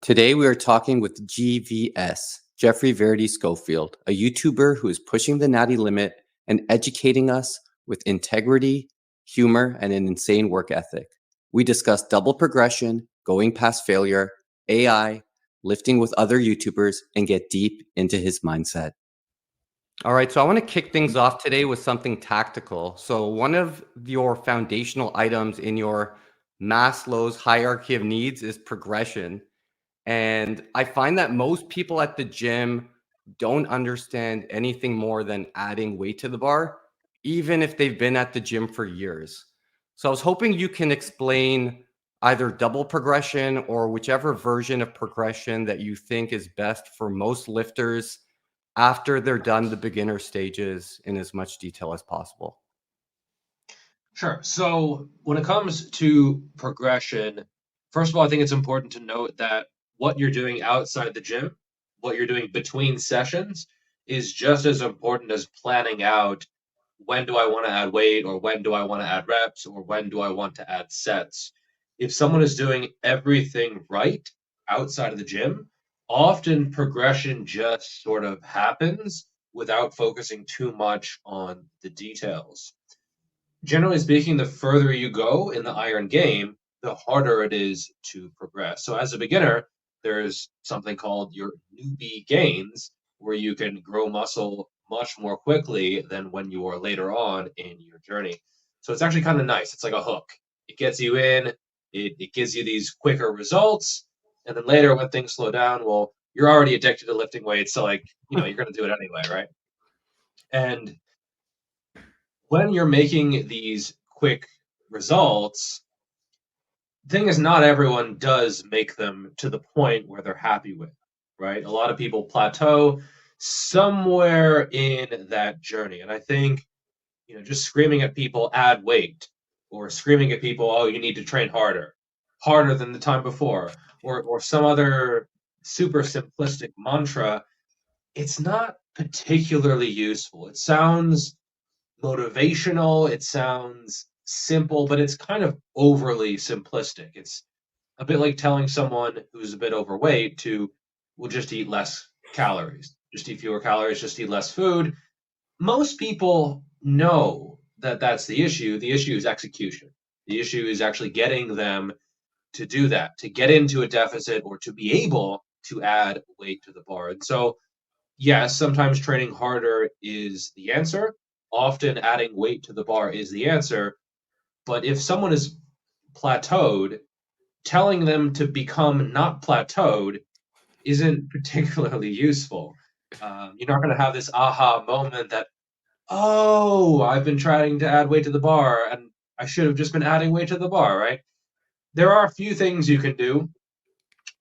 Today we are talking with GVS, Geoffrey Verity Schofield, a YouTuber who is pushing the natty limit and educating us with integrity, humor, and an insane work ethic. We discuss double progression, going past failure, AI, lifting with other YouTubers, and get deep into his mindset. All right, so I want to kick things off today with something tactical. So one of your foundational items in your Maslow's hierarchy of needs is progression. And I find that most people at the gym don't understand anything more than adding weight to the bar, even if they've been at the gym for years. So I was hoping you can explain either double progression or whichever version of progression that you think is best for most lifters after they're done the beginner stages in as much detail as possible. Sure. So when it comes to progression, first of all, I think it's important to note that what you're doing outside the gym, what you're doing between sessions, is just as important as planning out when do I want to add weight, or when do I want to add reps, or when do I want to add sets. If someone is doing everything right outside of the gym, often progression just sort of happens without focusing too much on the details. Generally speaking, the further you go in the iron game, the harder it is to progress. So as a beginner, there's something called your newbie gains, where you can grow muscle much more quickly than when you are later on in your journey. So it's actually kind of nice. It's like a hook. It gets you in, it gives you these quicker results. And then later when things slow down, well, you're already addicted to lifting weights. So like, you're going to do it anyway, right? And when you're making these quick results, thing is, not everyone does make them to the point where they're happy with, right? A lot of people plateau somewhere in that journey. And I think, just screaming at people, add weight, or screaming at people, oh, you need to train harder than the time before, or some other super simplistic mantra, it's not particularly useful. It sounds motivational. It sounds simple, but it's kind of overly simplistic. It's a bit like telling someone who's a bit overweight to, well, just eat less calories, just eat fewer calories, just eat less food. Most people know that that's the issue. The issue is execution. The issue is actually getting them to do that, to get into a deficit or to be able to add weight to the bar. And so yes, sometimes training harder is the answer. Often adding weight to the bar is the answer. But if someone is plateaued, telling them to become not plateaued isn't particularly useful. You're not going to have this aha moment that, oh, I've been trying to add weight to the bar and I should have just been adding weight to the bar, right? There are a few things you can do.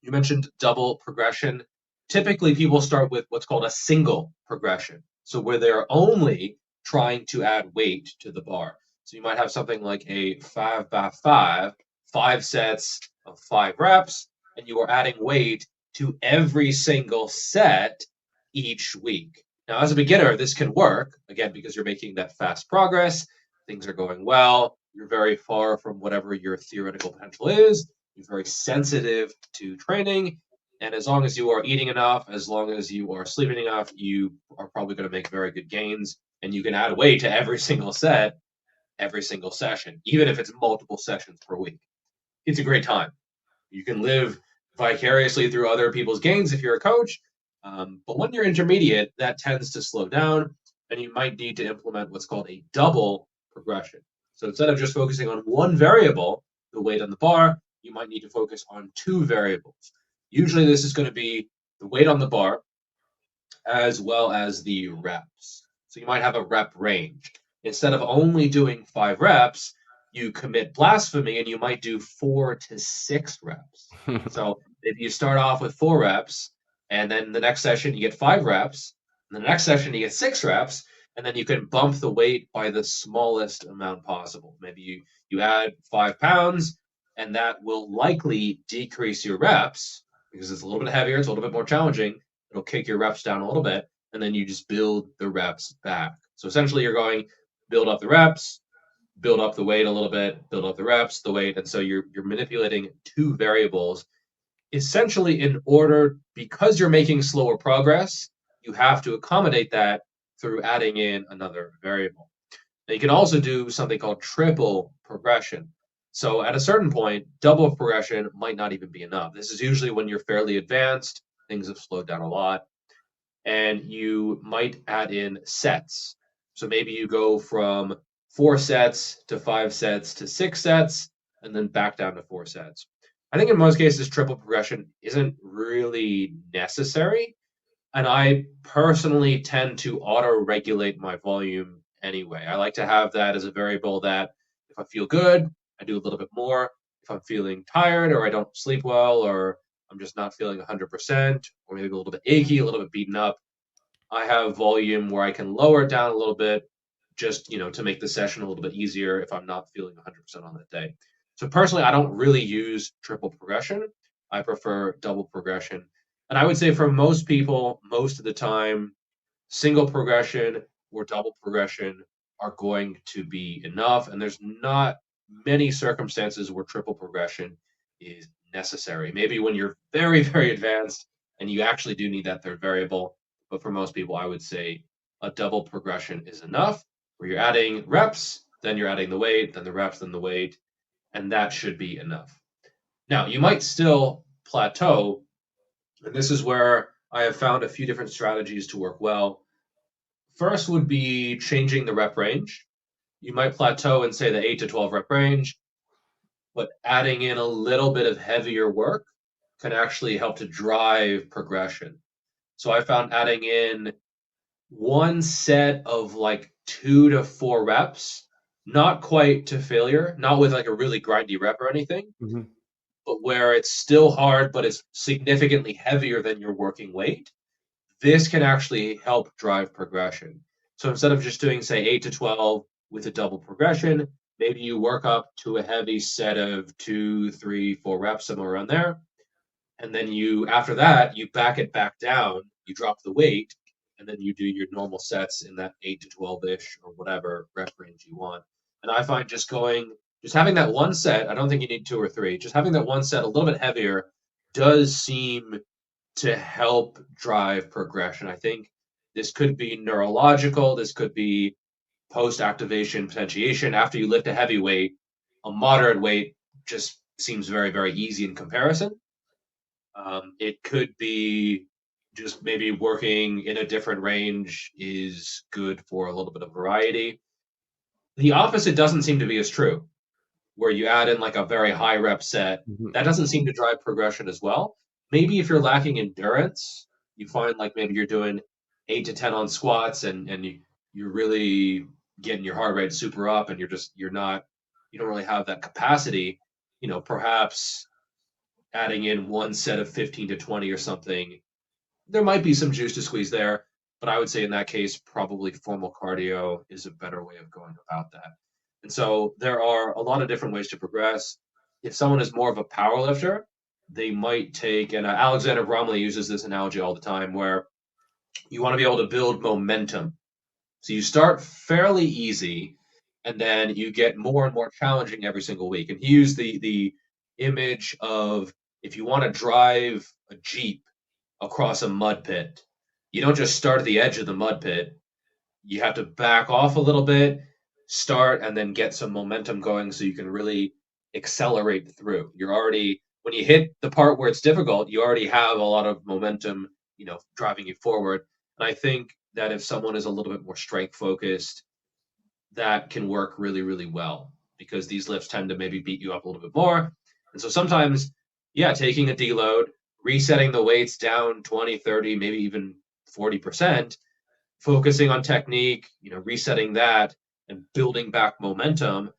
You mentioned double progression. Typically, people start with what's called a single progression. So, where they're only trying to add weight to the bar. So, you might have something like a 5x5, 5 sets of 5 reps, and you are adding weight to every single set each week. Now, as a beginner, this can work, again, because you're making that fast progress, things are going well, you're very far from whatever your theoretical potential is, you're very sensitive to training, and as long as you are eating enough, as long as you are sleeping enough, you are probably going to make very good gains, and you can add weight to every single set, every single session, even if it's multiple sessions per week. It's a great time. You can live vicariously through other people's gains if you're a coach, but when you're intermediate, that tends to slow down, and you might need to implement what's called a double progression. So instead of just focusing on one variable, the weight on the bar, you might need to focus on two variables. Usually, this is going to be the weight on the bar as well as the reps. So you might have a rep range. Instead of only doing 5 reps, you commit blasphemy and you might do 4 to 6 reps. So if you start off with 4 reps, and then the next session you get 5 reps, and the next session you get 6 reps, and then you can bump the weight by the smallest amount possible. Maybe you add 5 pounds, and that will likely decrease your reps because it's a little bit heavier, it's a little bit more challenging. It'll kick your reps down a little bit, and then you just build the reps back. So essentially, you're going build up the reps, build up the weight a little bit, build up the reps, the weight, and so you're manipulating two variables essentially in order, because you're making slower progress, you have to accommodate that through adding in another variable. Now, you can also do something called triple progression. So at a certain point, double progression might not even be enough. This is usually when you're fairly advanced, things have slowed down a lot, and you might add in sets. So maybe you go from 4 sets to 5 sets to 6 sets, and then back down to 4 sets. I think in most cases, triple progression isn't really necessary. And I personally tend to auto regulate my volume anyway. I like to have that as a variable that if I feel good, I do a little bit more. If I'm feeling tired or I don't sleep well or I'm just not feeling 100% or maybe a little bit achy, a little bit beaten up, I have volume where I can lower it down a little bit just, to make the session a little bit easier if I'm not feeling 100% on that day. So personally, I don't really use triple progression. I prefer double progression. And I would say for most people, most of the time, single progression or double progression are going to be enough. And there's not many circumstances where triple progression is necessary. Maybe when you're very, very advanced and you actually do need that third variable. But for most people, I would say a double progression is enough, where you're adding reps, then you're adding the weight, then the reps, then the weight, and that should be enough. Now, you might still plateau, and this is where I have found a few different strategies to work well. First would be changing the rep range. You might plateau in, say, the 8 to 12 rep range, but adding in a little bit of heavier work can actually help to drive progression. So I found adding in one set of like 2 to 4 reps, not quite to failure, not with like a really grindy rep or anything, Mhm. but where it's still hard, but it's significantly heavier than your working weight. This can actually help drive progression. So instead of just doing, say, 8 to 12 with a double progression, maybe you work up to a heavy set of 2, 3, 4 reps, somewhere around there. And then after that, you back it back down, you drop the weight, and then you do your normal sets in that 8 to 12 ish or whatever rep range you want. And I find just having that one set, I don't think you need 2 or 3, just having that one set a little bit heavier does seem to help drive progression. I think this could be neurological, this could be post activation potentiation. After you lift a heavy weight, a moderate weight just seems very, very easy in comparison. It could be just maybe working in a different range is good for a little bit of variety. The opposite doesn't seem to be as true, where you add in like a very high rep set. Mhm. That doesn't seem to drive progression as well. Maybe if you're lacking endurance, you find like maybe you're doing 8 to 10 on squats and you're really getting your heart rate super up and you don't really have that capacity, perhaps adding in one set of 15 to 20 or something, there might be some juice to squeeze there, but I would say in that case, probably formal cardio is a better way of going about that. And so there are a lot of different ways to progress. If someone is more of a power lifter, they might take, and Alexander Bromley uses this analogy all the time, where you want to be able to build momentum. So you start fairly easy, and then you get more and more challenging every single week. And he used the image of if you want to drive a Jeep across a mud pit, you don't just start at the edge of the mud pit. You have to back off a little bit, start, and then get some momentum going so you can really accelerate through. When you hit the part where it's difficult, you already have a lot of momentum, driving you forward. And I think that if someone is a little bit more strength focused, that can work really, really well because these lifts tend to maybe beat you up a little bit more. And so sometimes, yeah, taking a deload, resetting the weights down 20, 30, maybe even 40%, focusing on technique, resetting that and building back momentum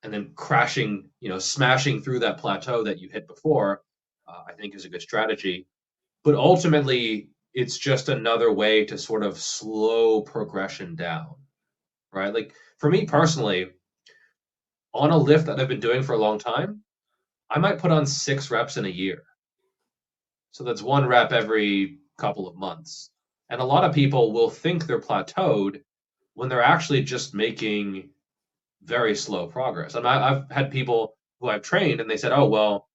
and then crashing, smashing through that plateau that you hit before, I think is a good strategy. But ultimately, it's just another way to sort of slow progression down, right? Like for me personally, on a lift that I've been doing for a long time, I might put on 6 reps in a year. So that's 1 rep every couple of months. And a lot of people will think they're plateaued when they're actually just making very slow progress. I've had people who I've trained and they said, oh, well,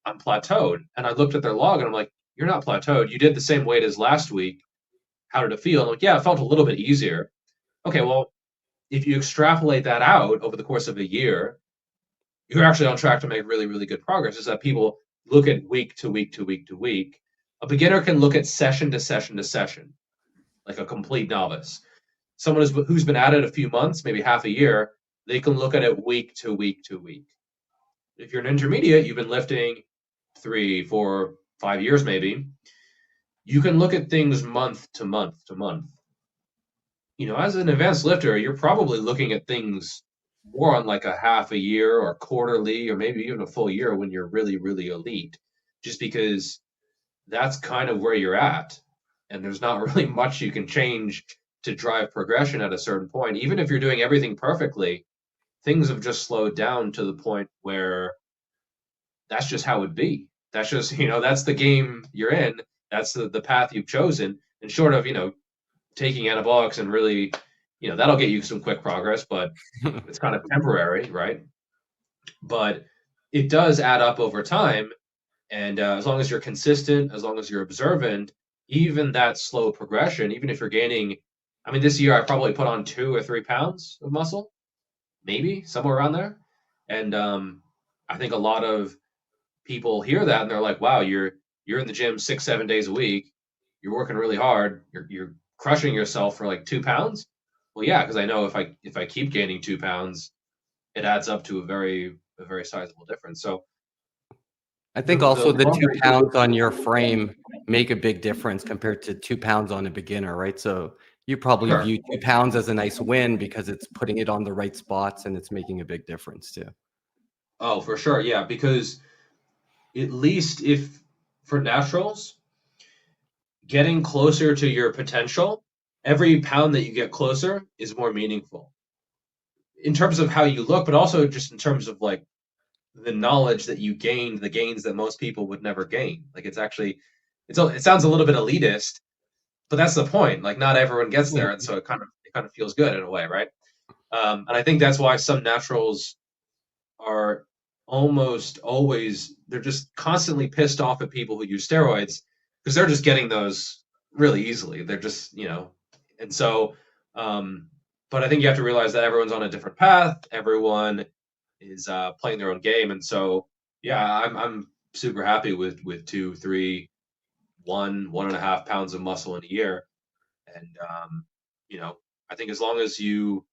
I'm plateaued. And I looked at their log and I'm like, you're not plateaued. You did the same weight as last week. How did it feel? I'm like, yeah, it felt a little bit easier. Okay, well, if you extrapolate that out over the course of a year, you're actually on track to make really, really good progress. Is that people look at week to week to week to week. A beginner can look at session to session to session, like a complete novice. Someone who's been at it a few months, maybe half a year, they can look at it week to week to week. If you're an intermediate, you've been lifting 3, 4, 5 years maybe, you can look at things month to month to month. As an advanced lifter, you're probably looking at things more on like a half a year or quarterly or maybe even a full year when you're really, really elite, just because that's kind of where you're at. And there's not really much you can change to drive progression at a certain point. Even if you're doing everything perfectly, things have just slowed down to the point where that's just how it'd be. That's just, that's the game you're in. That's the path you've chosen. And short of, taking anabolics and really, that'll get you some quick progress, but it's kind of temporary, right? But it does add up over time. And as long as you're consistent, as long as you're observant, even that slow progression, even if you're gaining, I mean, this year I probably put on 2 or 3 pounds of muscle, maybe somewhere around there. And I think a lot of people hear that and they're like, wow, you're in the gym 6, 7 days a week. You're working really hard. You're crushing yourself for like 2 pounds. Well, yeah, because I know if I keep gaining 2 pounds, it adds up to a very sizable difference. So I think also the 2 pounds on your frame make a big difference compared to 2 pounds on a beginner, right? So you probably Sure. view 2 pounds as a nice win because it's putting it on the right spots and it's making a big difference too. Oh, for sure. Yeah, because at least if for naturals, getting closer to your potential, every pound that you get closer is more meaningful in terms of how you look, but also just in terms of like the knowledge that you gained, the gains that most people would never gain. Like it's actually, it sounds a little bit elitist, but that's the point. Like not everyone gets there, and so it kind of feels good in a way, right? And I think that's why some naturals are almost always they're just constantly pissed off at people who use steroids because they're just getting those really easily. They're just and so but I think you have to realize that everyone's on a different path. Everyone is playing their own game, and so yeah, I'm super happy with 2, 3, 1.5 pounds of muscle in a year, and I think as long as you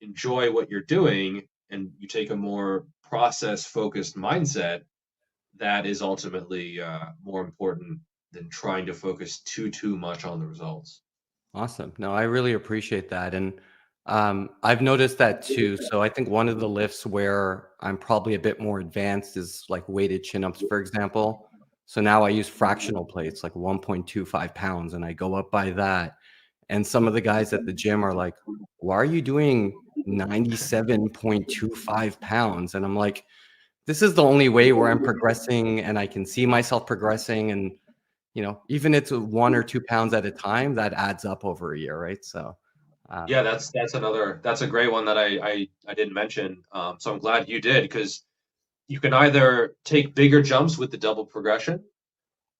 enjoy what you're doing and you take a more process focused mindset, that is ultimately more important than trying to focus too much on the results. Awesome. No, I really appreciate that. And I've noticed that too. So I think one of the lifts where I'm probably a bit more advanced is like weighted chin ups, for example. So now I use fractional plates, like 1.25 pounds, and I go up by that. And some of the guys at the gym are like, why are you doing 97.25 pounds? And I'm like, this is the only way where I'm progressing and I can see myself progressing. And even it's 1 or 2 pounds at a time, that adds up over a year, right? So, Yeah, um, that's a great one that I didn't mention. So I'm glad you did because you can either take bigger jumps with the double progression,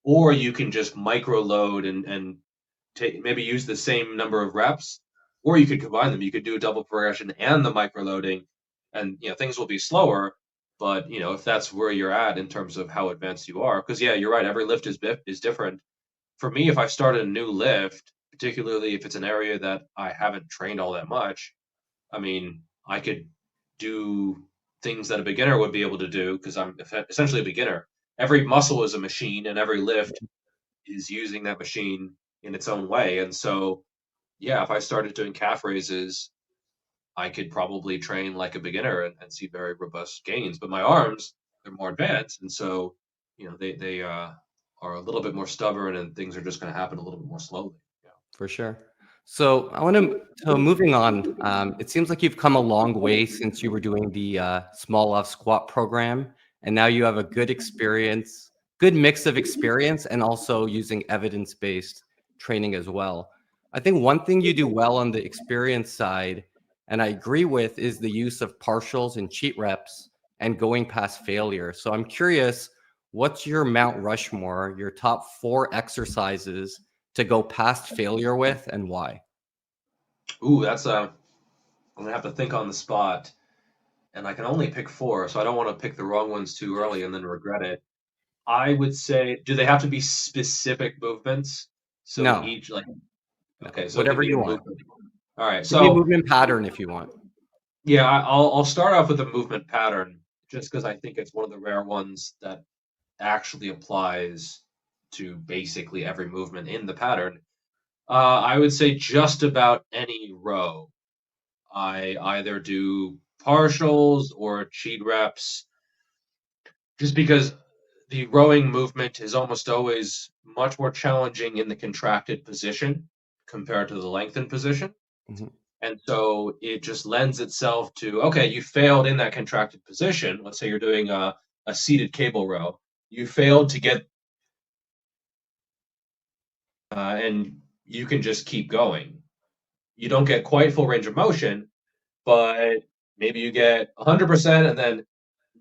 or you can just micro load and take maybe use the same number of reps, or you could combine them. You could do a double progression and the micro loading, and things will be slower. But if that's where you're at in terms of how advanced you are, because yeah, you're right. Every lift is different. For me, if I started a new lift, particularly if it's an area that I haven't trained all that much, I mean, I could do things that a beginner would be able to do because I'm essentially a beginner. Every muscle is a machine, and every lift is using that machine in its own way. And so, yeah, if I started doing calf raises, I could probably train like a beginner and see very robust gains. But my arms, they're more advanced, and so they are a little bit more stubborn, and things are just going to happen a little bit more slowly. Yeah. for sure. So I want to, so moving on, it seems like you've come a long way since you were doing the small off squat program, and now you have a good mix of experience and also using evidence-based training as well. I think one thing you do well on the experience side, and I agree with, is the use of partials and cheat reps and going past failure. So I'm curious, What's your Mount Rushmore, your top 4 exercises to go past failure with, and why? Ooh, that's a. I'm gonna have to think on the spot, and I can only pick four, so I don't want to pick the wrong ones too early and then regret it. I would say, do they have to be specific movements? So No, each like, no, okay, so it can whatever be a you want. movement. All right, Give me a so movement pattern if you want. yeah, I'll start off with a movement pattern just because I think it's one of the rare ones that actually applies to basically every movement in the pattern. I would say just about any row. I either do partials or cheat reps, just because the rowing movement is almost always much more challenging in the contracted position compared to the lengthened position. Mhm. And so it just lends itself to, okay, you failed in that contracted position. Let's say you're doing a seated cable row. You failed to get, and you can just keep going. You don't get quite full range of motion, but maybe you get 100% and then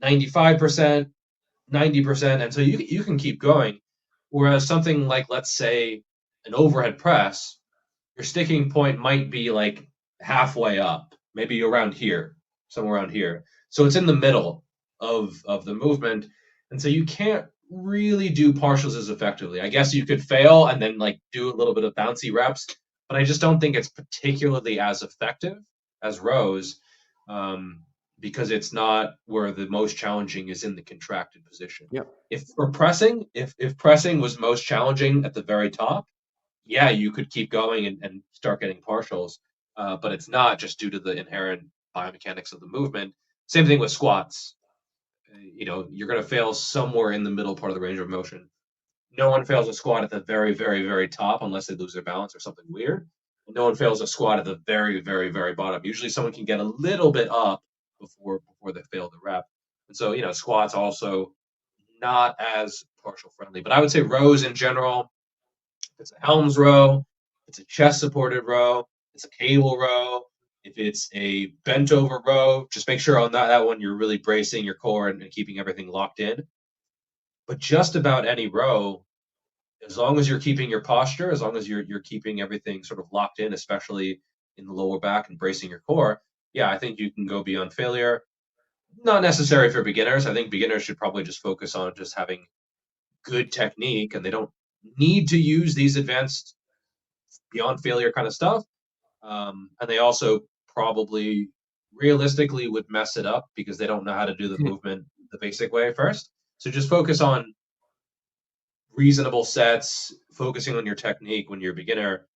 95%, 90%. And so you can keep going. Whereas something like, let's say, an overhead press, your sticking point might be like halfway up, maybe around here, somewhere around here. So it's in the middle of the movement, and so you can't really do partials as effectively. I guess you could fail and then like do a little bit of bouncy reps, but I just don't think it's particularly as effective as rows, um, because it's not where the most challenging is in the contracted position. Yep. If for pressing, if pressing was most challenging at the very top, yeah, you could keep going and start getting partials, but it's not just due to the inherent biomechanics of the movement. Same thing with squats. You're going to fail somewhere in the middle part of the range of motion. No one fails a squat at the very, very, very top unless they lose their balance or something weird. And no one fails a squat at the very, very, very bottom. Usually, someone can get a little bit up before they fail the rep. And so, squats also not as partial friendly. But I would say rows in general, if it's a Helms row, if it's a chest supported row, it's a cable row, if it's a bent over row, just make sure on that one you're really bracing your core and keeping everything locked in. But just about any row, as long as you're keeping your posture, as long as you're keeping everything sort of locked in, especially in the lower back and bracing your core, yeah, I think you can go beyond failure. Not necessary for beginners. I think beginners should probably just focus on just having good technique, and they don't need to use these advanced beyond failure kind of stuff. And they also probably realistically would mess it up because they don't know how to do the movement the basic way first. So just focus on reasonable sets, focusing on your technique when you're a beginner.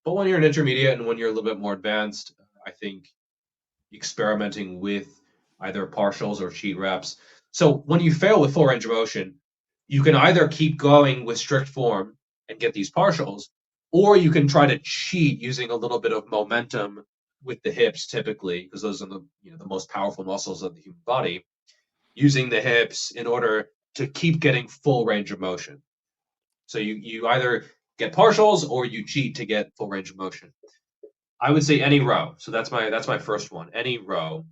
But when you're an intermediate and when you're a little bit more advanced, I think experimenting with either partials or cheat reps. So when you fail with full range of motion, you can either keep going with strict form and get these partials, or you can try to cheat using a little bit of momentum with the hips typically, because those are the most powerful muscles of the human body, using the hips in order to keep getting full range of motion. So you either get partials or you cheat to get full range of motion. I would say any row. So that's my first one. Any row.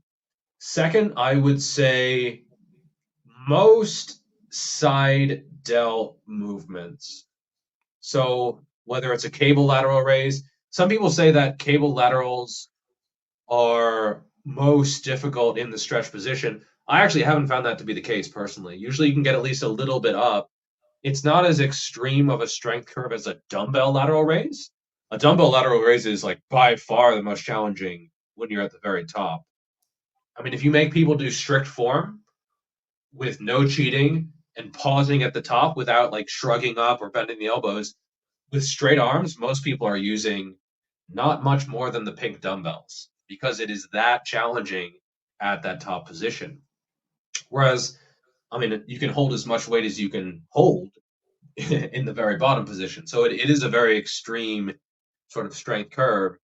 Second, I would say most side delt movements. So whether it's a cable lateral raise, some people say that cable laterals are most difficult in the stretch position. I actually haven't found that to be the case personally. Usually you can get at least a little bit up. It's not as extreme of a strength curve as a dumbbell lateral raise. A dumbbell lateral raise is like by far the most challenging when you're at the very top. I mean, if you make people do strict form with no cheating and pausing at the top without like shrugging up or bending the elbows, with straight arms, most people are using not much more than the pink dumbbells because it is that challenging at that top position. Whereas, I mean, you can hold as much weight as you can hold in the very bottom position. So it is a very extreme sort of strength curve.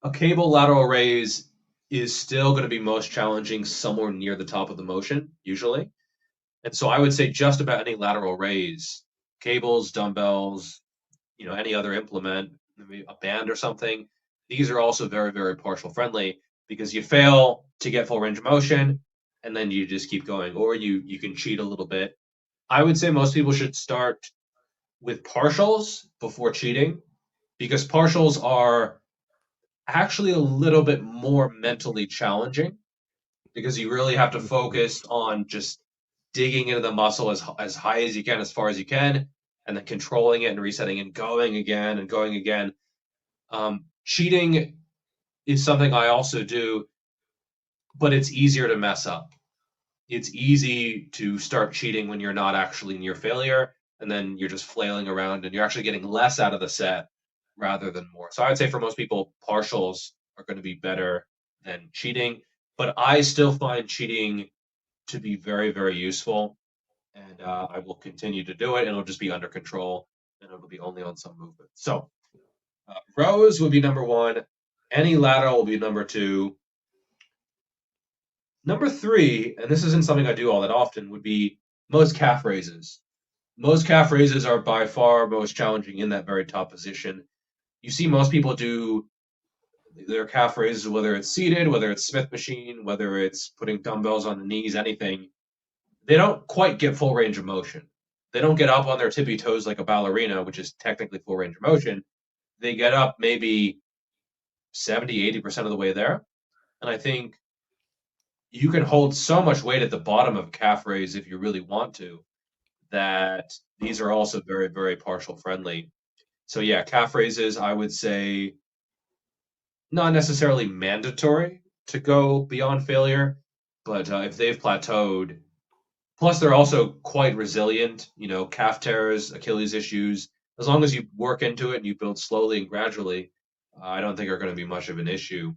A cable lateral raise is still going to be most challenging somewhere near the top of the motion, usually. And so I would say just about any lateral raise, cables, dumbbells, any other implement, maybe a band or something, these are also very, very partial friendly because you fail to get full range of motion and then you just keep going. Or you can cheat a little bit I would say most people should start with partials before cheating because partials are actually a little bit more mentally challenging because you really have to focus on just digging into the muscle as high as you can, as far as you can, and then controlling it and resetting and going again and going again. Cheating is something I also do, but it's easier to mess up. It's easy to start cheating when you're not actually near failure, and then you're just flailing around and you're actually getting less out of the set rather than more. So I would say for most people, partials are going to be better than cheating, but I still find cheating to be very, very useful, and I will continue to do it, and it'll just be under control, and it'll be only on some movement. So rows would be number one. Any lateral will be number two. Number three, and this isn't something I do all that often, would be most calf raises. Most calf raises are by far most challenging in that very top position. You see most people do their calf raises, whether it's seated, whether it's Smith machine, whether it's putting dumbbells on the knees, anything. They don't quite get full range of motion. They don't get up on their tippy toes like a ballerina, which is technically full range of motion. They get up maybe 70, 80% of the way there. And I think you can hold so much weight at the bottom of a calf raise if you really want to, that these are also very, very partial friendly. So yeah, calf raises, I would say not necessarily mandatory to go beyond failure, but if they've plateaued, plus they're also quite resilient, calf tears, Achilles issues, as long as you work into it and you build slowly and gradually, I don't think are going to be much of an issue.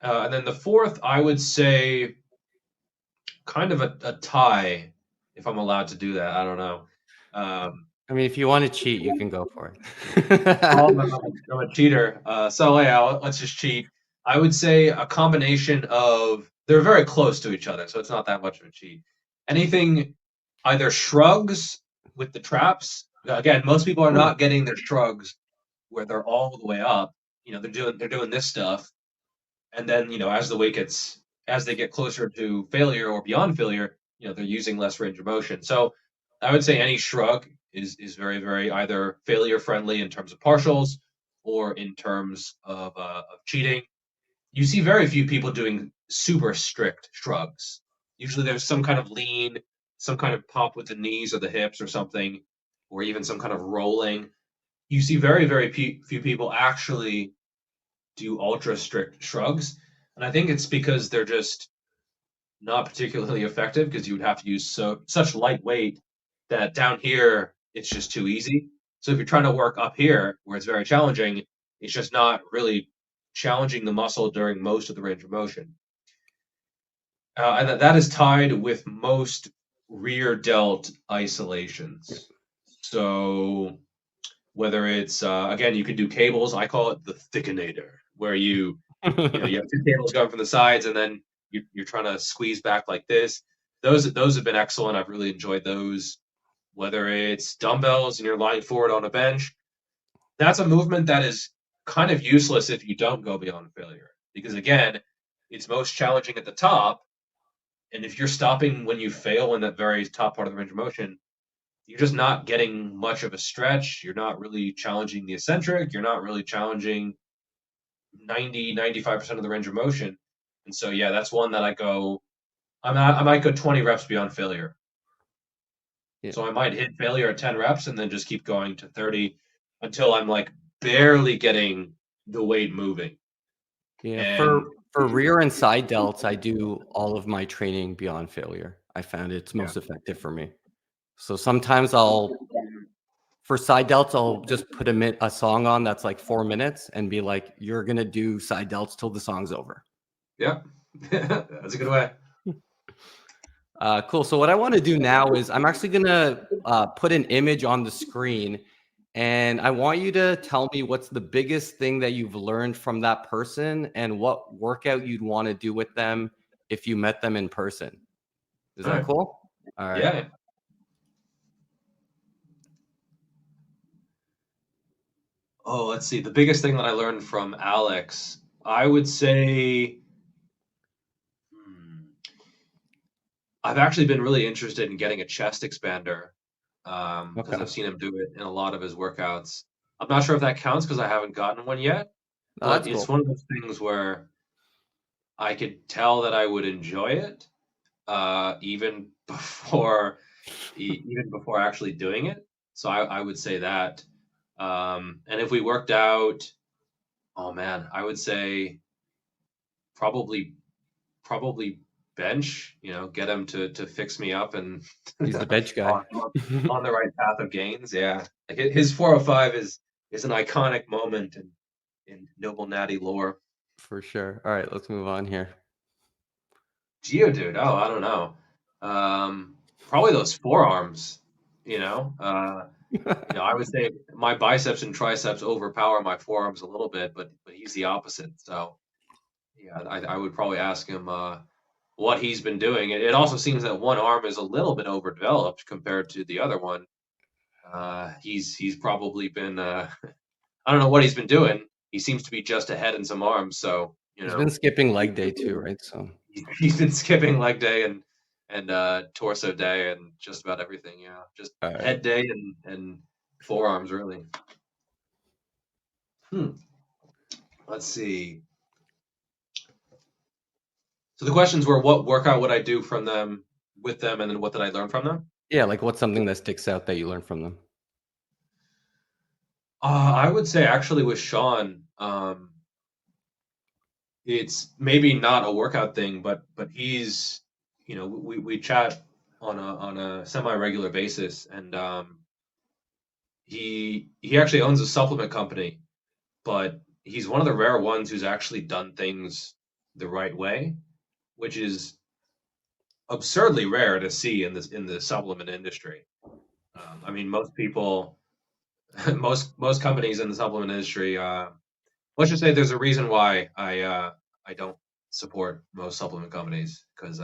And then the fourth, I would say kind of a tie, if I'm allowed to do that. I don't know. Um, I mean, if you want to cheat, you can go for Oh, it. I'm a cheater. So yeah, let's just cheat. I would say a combination of they're very close to each other, so it's not that much of a cheat. Anything, either shrugs with the traps. Again, most people are not getting their shrugs where they're all the way up. They're doing this stuff, and then as the weight gets as they get closer to failure or beyond failure, they're using less range of motion. So I would say any shrug is very, very either failure friendly in terms of partials or in terms of cheating. You see very few people doing super strict shrugs. Usually there's some kind of lean, some kind of pop with the knees or the hips or something, or even some kind of rolling. You see very, very few people actually do ultra strict shrugs. And I think it's because they're just not particularly effective because you would have to use such light weight that down here it's just too easy. So if you're trying to work up here where it's very challenging, it's just not really challenging the muscle during most of the range of motion. And that is tied with most rear delt Yeah. isolations. So whether it's again, you can do cables. I call it the thickinator, where you have two cables going from the sides, and then you're trying to squeeze back like this. Those have been excellent. I've really enjoyed those. Whether it's dumbbells and you're lying forward on a bench, that's a movement that is kind of useless if you don't go beyond failure. Because again, it's most challenging at the top, and if you're stopping when you fail in that very top part of the range of motion, you're just not getting much of a stretch. You're not really challenging the eccentric. You're not really challenging 95% of the range of motion. And so, yeah, that's one that I might go 20 reps beyond failure. Yeah. So I might hit failure at 10 reps and then just keep going to 30 until I'm like barely getting the weight moving. Yeah. And For rear and side delts, I do all of my training beyond failure. I found it's yeah, most effective for me. So sometimes for side delts, I'll just put a song on that's like 4 minutes and be like, you're going to do side delts till the song's over. yeah, that's a good way. Cool. So what I want to do now is I'm actually going to put an image on the screen, and I want you to tell me what's the biggest thing that you've learned from that person and what workout you'd want to do with them if you met them in person. Is All that right. cool? All right. Yeah. Oh, let's see. The biggest thing that I learned from Alex, I would say, hmm, I've actually been really interested in getting a chest expander because Okay. I've seen him do it in a lot of his workouts. I'm not sure if that counts because I haven't gotten one yet, Oh, but that's it's cool. one of those things where I could tell that I would enjoy it even even before actually doing it. So I would say that. And if we worked out, oh man, I would say probably probably bench. Get him to fix me up and He's the bench guy. on the right path of gains. Yeah, like his 405 is an iconic moment in Noble Natty lore. For sure. All right, let's move on here. Geodude, oh, I don't know. Probably those forearms. You know, uh, I would say my biceps and triceps overpower my forearms a little bit, but he's the opposite. So yeah, I would probably ask him what he's been doing. It also seems that one arm is a little bit overdeveloped compared to the other one. He's probably been I don't know what he's been doing. He seems to be just ahead in some arms, so He's been skipping leg day too, right? So, he's been skipping leg day and torso day and just about everything. Yeah, just all right. head day and forearms really. Hmm. Let's see. So the questions were, what workout would I do from them, with them, and then what did I learn from them? Yeah, like what's something that sticks out that you learned from them? I would say actually with Sean, it's maybe not a workout thing, but he's, we chat on a semi-regular basis, and he actually owns a supplement company, but he's one of the rare ones who's actually done things the right way, which is absurdly rare to see in the supplement industry. I mean, most people, most companies in the supplement industry, let's just say there's a reason why I don't support most supplement companies because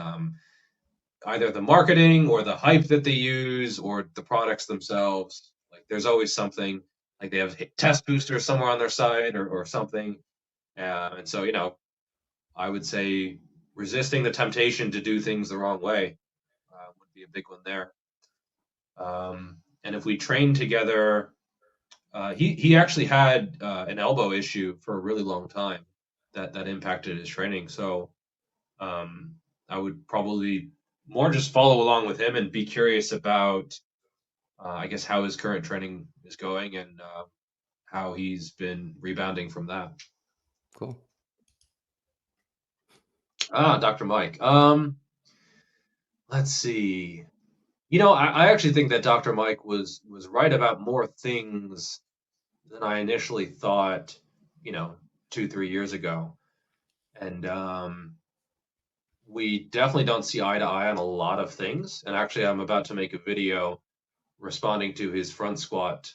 either the marketing or the hype that they use or the products themselves, like there's always something, like they have test boosters somewhere on their site or something, and so I would say resisting the temptation to do things the wrong way would be a big one there. And if we train together, he actually had an elbow issue for a really long time that impacted his training. So um, I would probably more just follow along with him and be curious about, I guess, how his current training is going and how he's been rebounding from that. Cool. Dr. Mike. Let's see. I actually think that Dr. Mike was right about more things than I initially thought, you know, 2, 3 years ago. And we definitely don't see eye to eye on a lot of things. And actually, I'm about to make a video responding to his front squat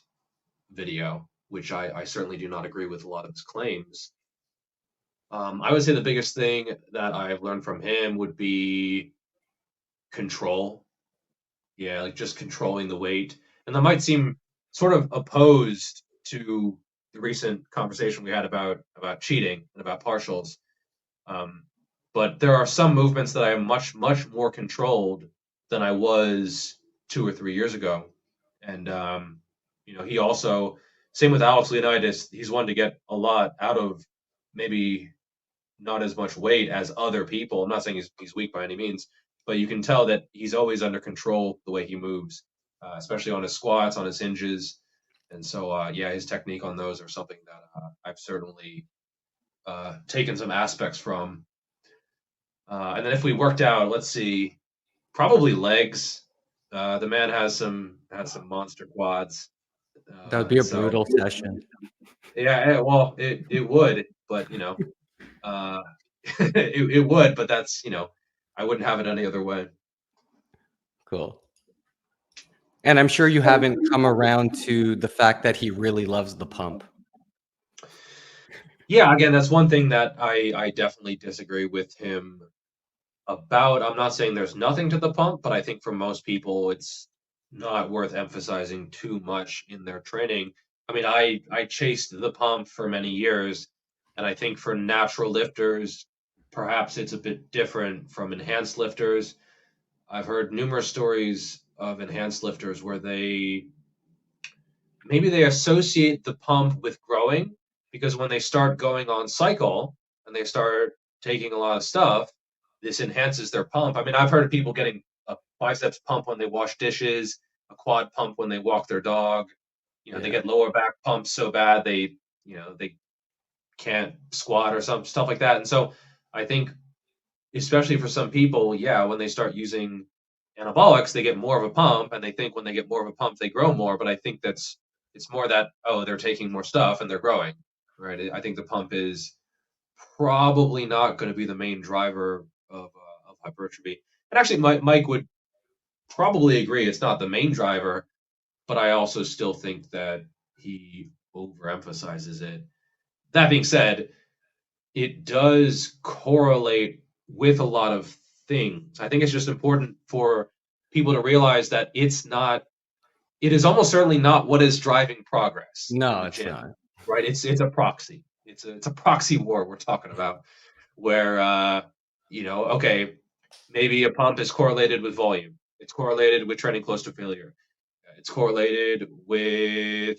video, which I certainly do not agree with a lot of his claims. I would say the biggest thing that I've learned from him would be control. Yeah, like just controlling the weight. And that might seem sort of opposed to the recent conversation we had about cheating and about partials. Um, but there are some movements that I am much, much more controlled than I was 2 or 3 years ago. And he also, same with Alex Leonidas, he's one to get a lot out of maybe not as much weight as other people. I'm not saying he's weak by any means, but you can tell that he's always under control the way he moves, especially on his squats, on his hinges. And so, yeah, his technique on those are something that I've certainly taken some aspects from. And then if we worked out, let's see, probably legs. The man has some monster quads. That would be a So brutal session. yeah, well, it would, but uh, it would, but that's I wouldn't have it any other way. Cool. And I'm sure you haven't come around to the fact that he really loves the pump. Yeah, again, that's one thing that I definitely disagree with him about. I'm not saying there's nothing to the pump, but I think for most people, it's not worth emphasizing too much in their training. I mean, I chased the pump for many years, and I think for natural lifters, perhaps it's a bit different from enhanced lifters. I've heard numerous stories of enhanced lifters where maybe they associate the pump with growing, because when they start going on cycle and they start taking a lot of stuff, this enhances their pump. I mean, I've heard of people getting a biceps pump when they wash dishes, a quad pump when they walk their dog. They Yeah. get lower back pumps so bad they can't squat or some stuff like that. And so I think, especially for some people, yeah, when they start using anabolics, they get more of a pump, and they think when they get more of a pump, they grow more. But I think it's more that, oh, they're taking more stuff and they're growing, right? I think the pump is probably not going to be the main driver of hypertrophy. And actually, Mike would probably agree it's not the main driver, but I also still think that he overemphasizes it. That being said, it does correlate with a lot of things. I think it's just important for people to realize that it is almost certainly not what is driving progress in No, the it's gym, not. right? It's a proxy. It's a proxy war we're talking about, where okay, maybe a pump is correlated with volume. It's correlated with training close to failure. It's correlated with,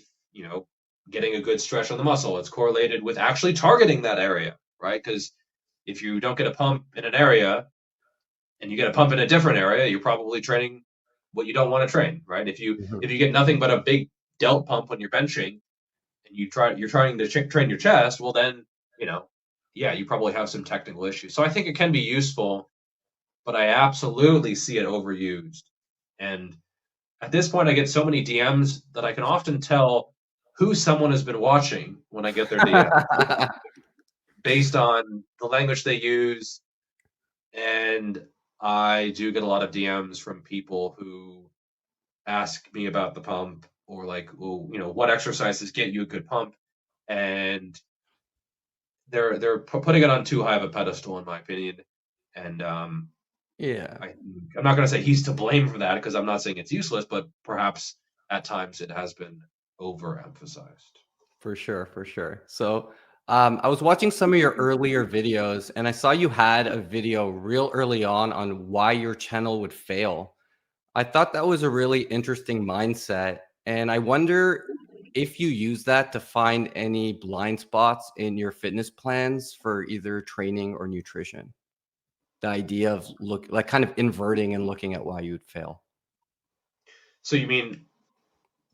getting a good stretch on the muscle. It's correlated with actually targeting that area, right? Because if you don't get a pump in an area and you get a pump in a different area, you're probably training what you don't want to train, right? If you Mhm. if you get nothing but a big delt pump when you're benching, and you're trying to train your chest, well then, you know, yeah, you probably have some technical issues. So I think it can be useful, but I absolutely see it overused. And at this point, I get so many DMs that I can often tell who someone has been watching when I get their DM, based on the language they use. And I do get a lot of DMs from people who ask me about the pump, or like, well, what exercises get you a good pump? And they're putting it on too high of a pedestal, in my opinion. And Yeah. I'm not going to say he's to blame for that, because I'm not saying it's useless, but perhaps at times it has been overemphasized. For sure, for sure. So, I was watching some of your earlier videos, and I saw you had a video real early on why your channel would fail. I thought that was a really interesting mindset, and I wonder if you use that to find any blind spots in your fitness plans for either training or nutrition. The idea of like kind of inverting and looking at why you'd fail. So you mean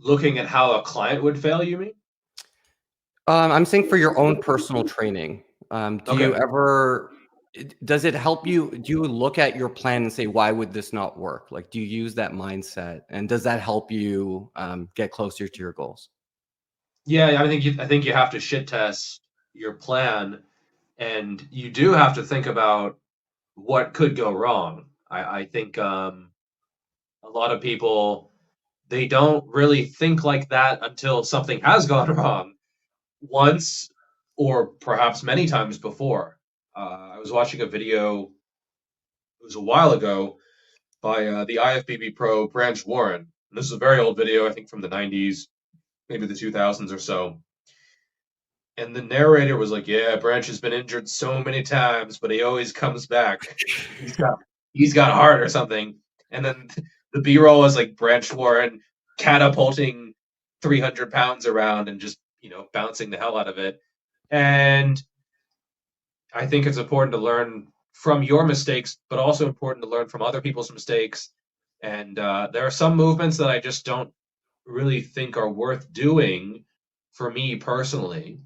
looking at how a client would fail, you mean? I'm saying for your own personal training. Do you Okay. ever does it help you? Do you look at your plan and say, why would this not work? Like, do you use that mindset? And does that help you get closer to your goals? Yeah, I think you have to shit test your plan, and you do have to think about what could go wrong. I think a lot of people, they don't really think like that until something has gone wrong once, or perhaps many times before. I was watching a video, it was a while ago, by the IFBB pro Branch Warren. And this is a very old video, I think from the 90s, maybe the 2000s or so. And the narrator was like, "Yeah, Branch has been injured so many times, but he always comes back. He's got he's got heart or something." And then the B-roll was like Branch Warren catapulting 300 pounds around and just, bouncing the hell out of it. And I think it's important to learn from your mistakes, but also important to learn from other people's mistakes. And there are some movements that I just don't really think are worth doing for me personally.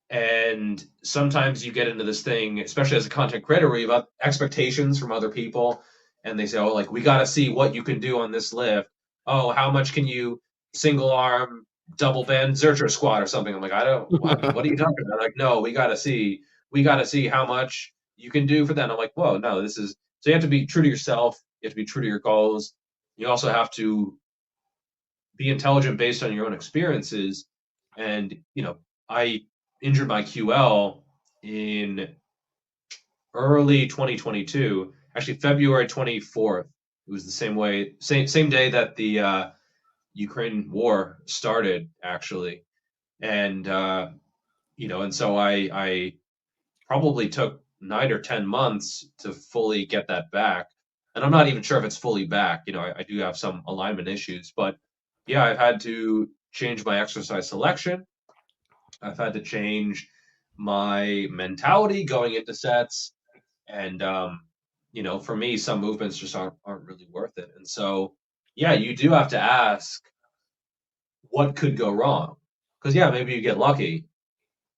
And sometimes you get into this thing, especially as a content creator, where you have expectations from other people, and they say, "Oh, like we got to see what you can do on this lift. Oh, how much can you single arm double band Zercher squat or something?" I'm like, I don't. What are you talking about? Like, no, we got to see how much you can do for that. And I'm like, whoa, no, this is. So you have to be true to yourself. You have to be true to your goals. You also have to be intelligent based on your own experiences. And I injured my QL in early 2022, actually February 24th. It was the same day that the Ukraine war started, actually. And and so I probably took 9 or 10 months to fully get that back. and I'm not even sure if it's fully back. I do have some alignment issues, but yeah, I've had to change my exercise selection. I've had to change my mentality going into sets, and for me, some movements just aren't really worth it. And so, yeah, you do have to ask what could go wrong, because yeah, maybe you get lucky,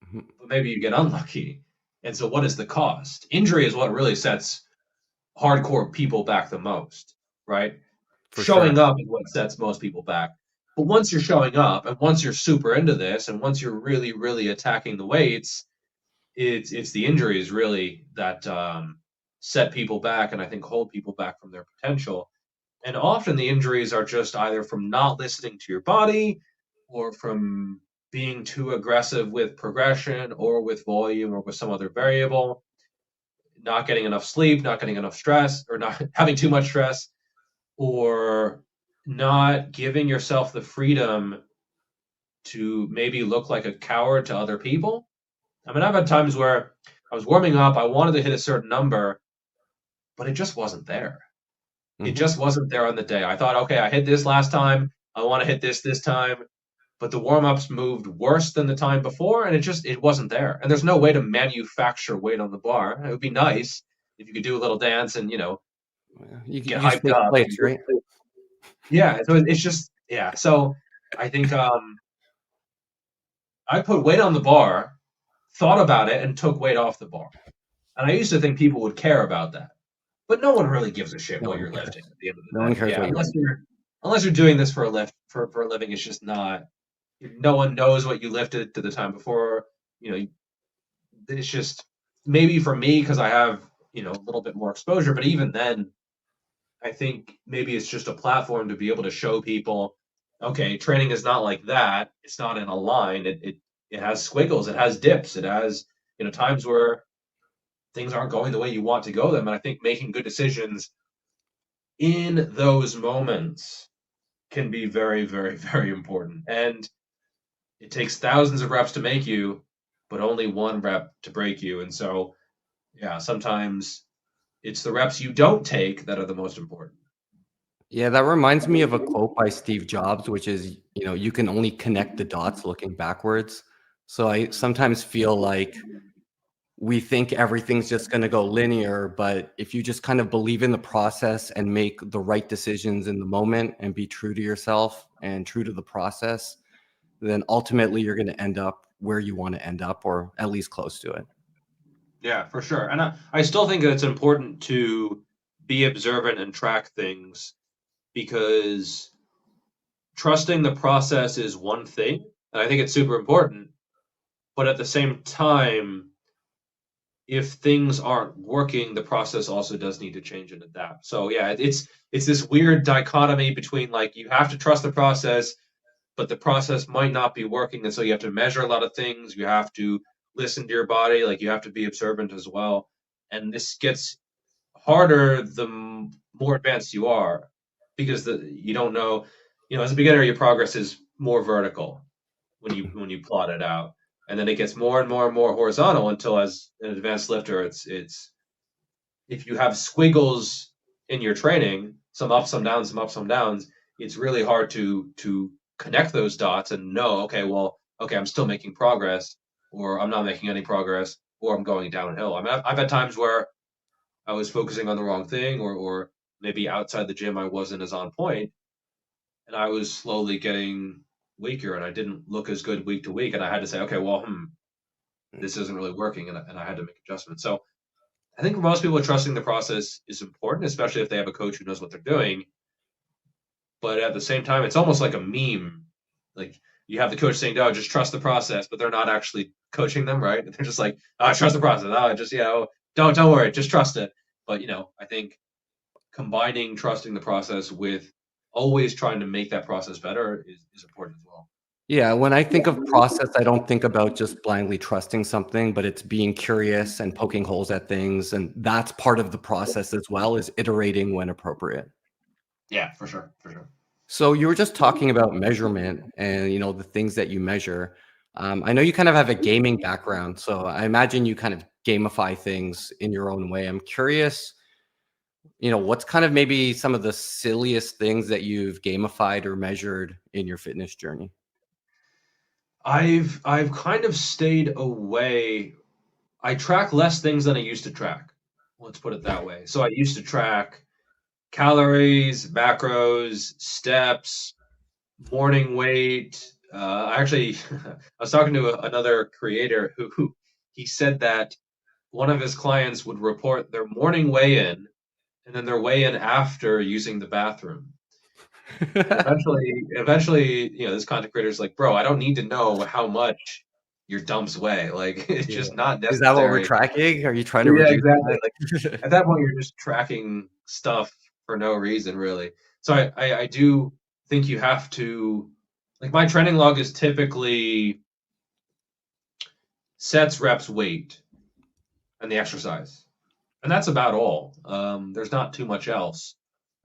Mhm. but maybe you get unlucky. And so, what is the cost? Injury is what really sets hardcore people back the most, right? For sure. Showing up is what sets most people back. But once you're showing up and once you're super into this and once you're really, really attacking the weights, it's the injuries really that set people back and I think hold people back from their potential. And often the injuries are just either from not listening to your body or from being too aggressive with progression or with volume or with some other variable, not getting enough sleep, not getting enough stress, or not having too much stress, or not giving yourself the freedom to maybe look like a coward to other people. I mean, I've had times where I was warming up, I wanted to hit a certain number, but it just wasn't there. It Hmm. just wasn't there on the day. I thought, okay, I hit this last time. I want to hit this time. But the warm ups moved worse than the time before, and it wasn't there. And there's no way to manufacture weight on the bar. It would be nice if you could do a little dance and You get use hyped fake up. plates, right? Yeah, so it's just yeah. So I think I put weight on the bar, thought about it, and took weight off the bar. And I used to think people would care about that. But no one really gives a shit No what one you're lifting cares. at the end of No the one day. cares Yeah, what you unless lift. you're doing this for a living, it's just not. No one knows what you lifted to the time before. You know, it's just maybe for me because I have a little bit more exposure. But even then, I think maybe it's just a platform to be able to show people, okay, training is not like that. It's not in a line. It has squiggles. It has dips. It has times where things aren't going the way you want to go them. And I think making good decisions in those moments can be very, very, very important. And it takes thousands of reps to make you, but only one rep to break you. And so, yeah, sometimes it's the reps you don't take that are the most important. Yeah, that reminds me of a quote by Steve Jobs, which is, you can only connect the dots looking backwards. So I sometimes feel like we think everything's just going to go linear, but if you just kind of believe in the process and make the right decisions in the moment and be true to yourself and true to the process, then ultimately you're going to end up where you want to end up, or at least close to it. Yeah, for sure. And I still think that it's important to be observant and track things because trusting the process is one thing. And I think it's super important. But at the same time, if things aren't working, the process also does need to change and adapt. So yeah, it's this weird dichotomy between like you have to trust the process, but the process might not be working, and so you have to measure a lot of things. You have to listen to your body, like you have to be observant as well. And this gets harder the more advanced you are, because you don't know. As a beginner, your progress is more vertical when you plot it out, and then it gets more and more and more horizontal until, as an advanced lifter, it's if you have squiggles in your training, some ups, some downs, some ups, some downs, it's really hard to connect those dots and know, okay, well, okay, I'm still making progress, or I'm not making any progress, or I'm going downhill. I mean, I've had times where I was focusing on the wrong thing, or maybe outside the gym I wasn't as on point, and I was slowly getting weaker, and I didn't look as good week to week, and I had to say, okay, well, this isn't really working, and I had to make adjustments. So I think for most people, trusting the process is important, especially if they have a coach who knows what they're doing. But at the same time, it's almost like a meme. Like you have the coach saying, "No, just trust the process," but they're not actually coaching them, right? They're just like, "Oh, trust the process. Oh, just don't worry, just trust it." But I think combining trusting the process with always trying to make that process better is important as well. Yeah, when I think of process, I don't think about just blindly trusting something, but it's being curious and poking holes at things. And that's part of the process as well, is iterating when appropriate. Yeah, for sure, for sure. So you were just talking about measurement and the things that you measure. I know you kind of have a gaming background, so I imagine you kind of gamify things in your own way. I'm curious, what's kind of maybe some of the silliest things that you've gamified or measured in your fitness journey? I've kind of stayed away. I track less things than I used to track. Let's put it that way. So I used to track calories, macros, steps, morning weight. Actually, I was talking to another creator who he said that one of his clients would report their morning weigh-in and then their weigh-in after using the bathroom. And eventually, this content creator is like, bro, I don't need to know how much your dumps weigh. Like, it's Yeah. just not Is that what we're necessary. tracking? Are you trying to Yeah, reduce exactly. that? Like, At that point, you're just tracking stuff for no reason, really. So I do think you have to, like, my training log is typically sets, reps, weight, and the exercise. And that's about all. There's not too much else.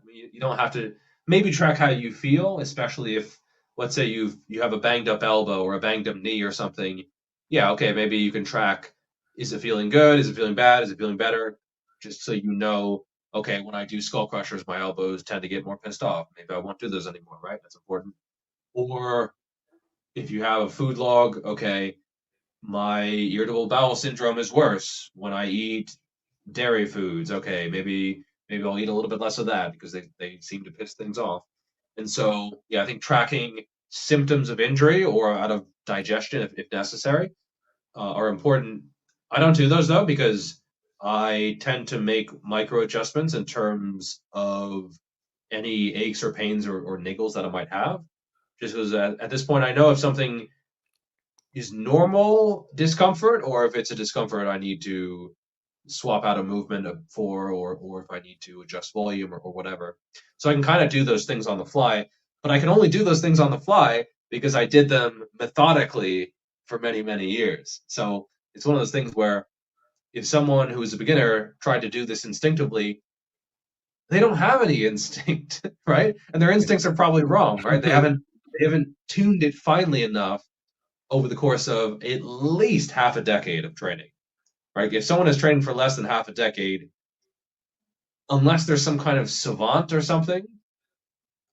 I mean, you don't have to maybe track how you feel, especially if, let's say, you have a banged up elbow or a banged up knee or something. Yeah, okay, maybe you can track, is it feeling good? Is it feeling bad? Is it feeling better? Just so you know, okay, when I do skull crushers, my elbows tend to get more pissed off. Maybe I won't do those anymore, right? That's important. Or if you have a food log, okay, my irritable bowel syndrome is worse when I eat dairy foods. Okay, maybe I'll eat a little bit less of that because they seem to piss things off. And so, yeah, I think tracking symptoms of injury or out of digestion, if necessary, are important. I don't do those though because I tend to make micro adjustments in terms of any aches or pains or niggles that I might have. Just because at this point, I know if something is normal discomfort or if it's a discomfort I need to swap out a movement for, or if I need to adjust volume or whatever. So I can kind of do those things on the fly, but I can only do those things on the fly because I did them methodically for many, many years. So it's one of those things where if someone who is a beginner tried to do this instinctively, they don't have any instinct, right? And their instincts are probably wrong, right? They haven't tuned it finely enough over the course of at least half a decade of training, right? If someone has trained for less than half a decade, unless there's some kind of savant or something,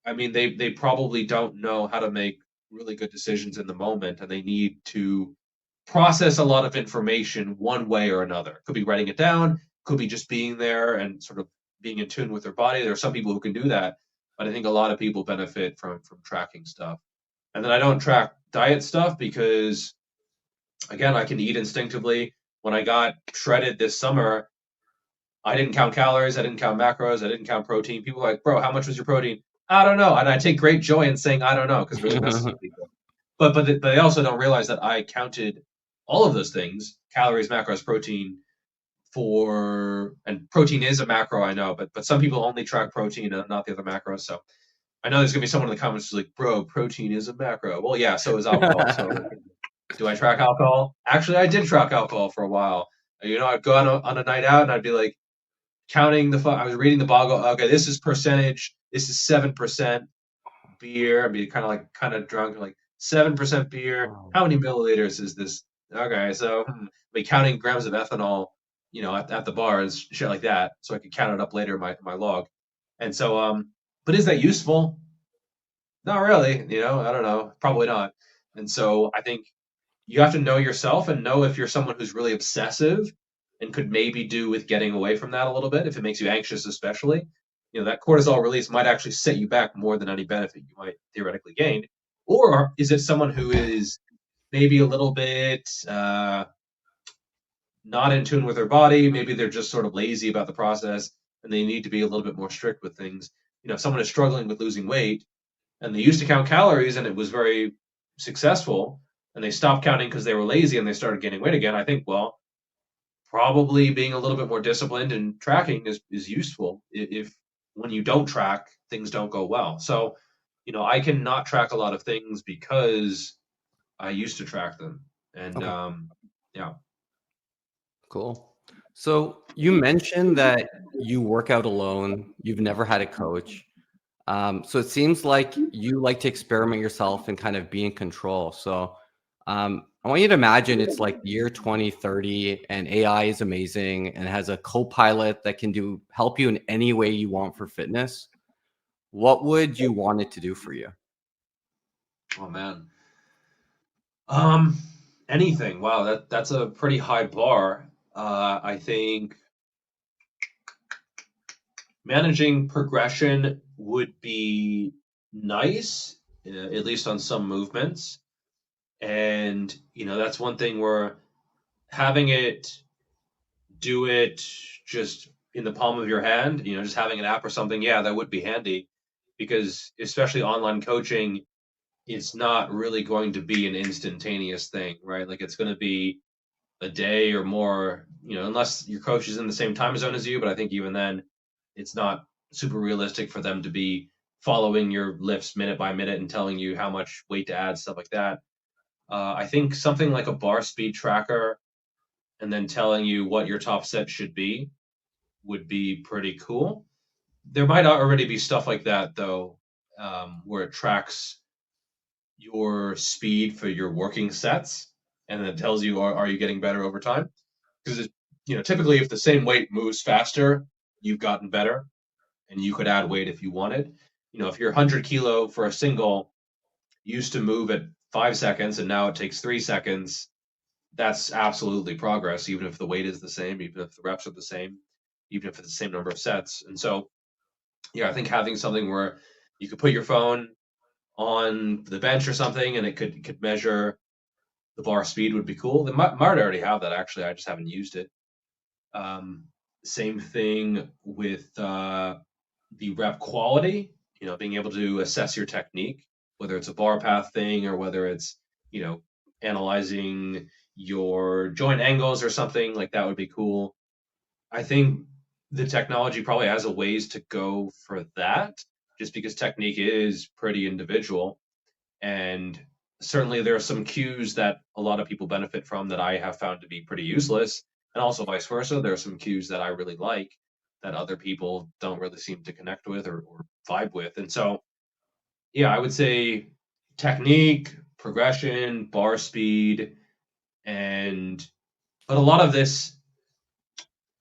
I mean, they probably don't know how to make really good decisions in the moment, and they need to process a lot of information one way or another. Could be writing it down, could be just being there and sort of being in tune with their body. There are some people who can do that, but I think a lot of people benefit from tracking stuff. And then I don't track diet stuff because again, I can eat instinctively. When I got shredded this summer, I didn't count calories, I didn't count macros, I didn't count protein. People are like, bro, how much was your protein? I don't know. And I take great joy in saying I don't know because it really messes with people. But they also don't realize that I counted all of those things, calories, macros, protein, for, and protein is a macro, I know, but some people only track protein and not the other macros. So I know there's gonna be someone in the comments who's like, bro, protein is a macro. Well, yeah, so is alcohol. So do I track alcohol? Actually, I did track alcohol for a while. I'd go on a night out and I'd be like counting I was reading the bottle. Okay, this is percentage. This is 7% beer. I'd be kind of drunk, like 7% beer. Wow. How many milliliters is this? Okay, so I'd be counting grams of ethanol, at the bar and shit like that, so I could count it up later in my log. And so, but is that useful? Not really. I don't know. Probably not. And so I think you have to know yourself and know if you're someone who's really obsessive and could maybe do with getting away from that a little bit if it makes you anxious, especially. That cortisol release might actually set you back more than any benefit you might theoretically gain. Or is it someone who is maybe a little bit not in tune with their body? Maybe they're just sort of lazy about the process and they need to be a little bit more strict with things. If someone is struggling with losing weight and they used to count calories and it was very successful, and they stopped counting because they were lazy and they started gaining weight again, I think, well, probably being a little bit more disciplined and tracking is useful if when you don't track, things don't go well. So, I cannot track a lot of things because I used to track them. And Okay, yeah. cool. So you mentioned that you work out alone. You've never had a coach. So it seems like you like to experiment yourself and kind of be in control. So I want you to imagine it's like year 2030 and AI is amazing and has a co-pilot that can help you in any way you want for fitness. What would you want it to do for you? Oh man. Um, Anything. Wow, that's a pretty high bar. I think managing progression would be nice, at least on some movements. And, that's one thing where having it do it just in the palm of your hand, just having an app or something, yeah, that would be handy because especially online coaching, it's not really going to be an instantaneous thing, right? Like it's going to be a day or more, unless your coach is in the same time zone as you. But I think even then, it's not super realistic for them to be following your lifts minute by minute and telling you how much weight to add, stuff like that. I think something like a bar speed tracker and then telling you what your top set should be would be pretty cool. There might already be stuff like that though, where it tracks your speed for your working sets, and then it tells you are you getting better over time? Because typically if the same weight moves faster, you've gotten better, and you could add weight if you wanted. If your 100 kilo for a single used to move at 5 seconds and now it takes 3 seconds, that's absolutely progress, even if the weight is the same, even if the reps are the same, even if it's the same number of sets. And so, yeah, I think having something where you could put your phone on the bench or something and it could measure the bar speed would be cool. They might already have that actually. I just haven't used it. Um, Same thing with the rep quality. Being able to assess your technique, whether it's a bar path thing or whether it's analyzing your joint angles or something like that would be cool. I think the technology probably has a ways to go for that, just because technique is pretty individual. And certainly there are some cues that a lot of people benefit from that I have found to be pretty useless. And also vice versa. There are some cues that I really like that other people don't really seem to connect with or vibe with. And so, yeah, I would say technique, progression, bar speed, and but a lot of this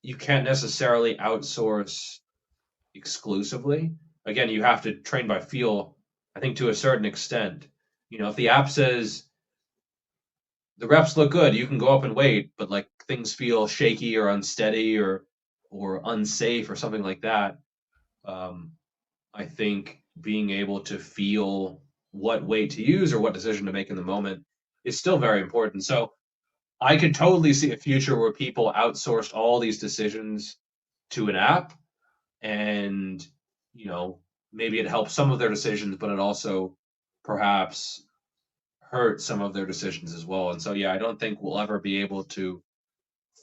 you can't necessarily outsource exclusively. Again, you have to train by feel, I think, to a certain extent. If the app says the reps look good, you can go up and wait, but like things feel shaky or unsteady or unsafe or something like that. Um, I think being able to feel what weight to use or what decision to make in the moment is still very important. So I could totally see a future where people outsourced all these decisions to an app and you know maybe it helps some of their decisions, but it also perhaps hurt some of their decisions as well. And so yeah, I don't think we'll ever be able to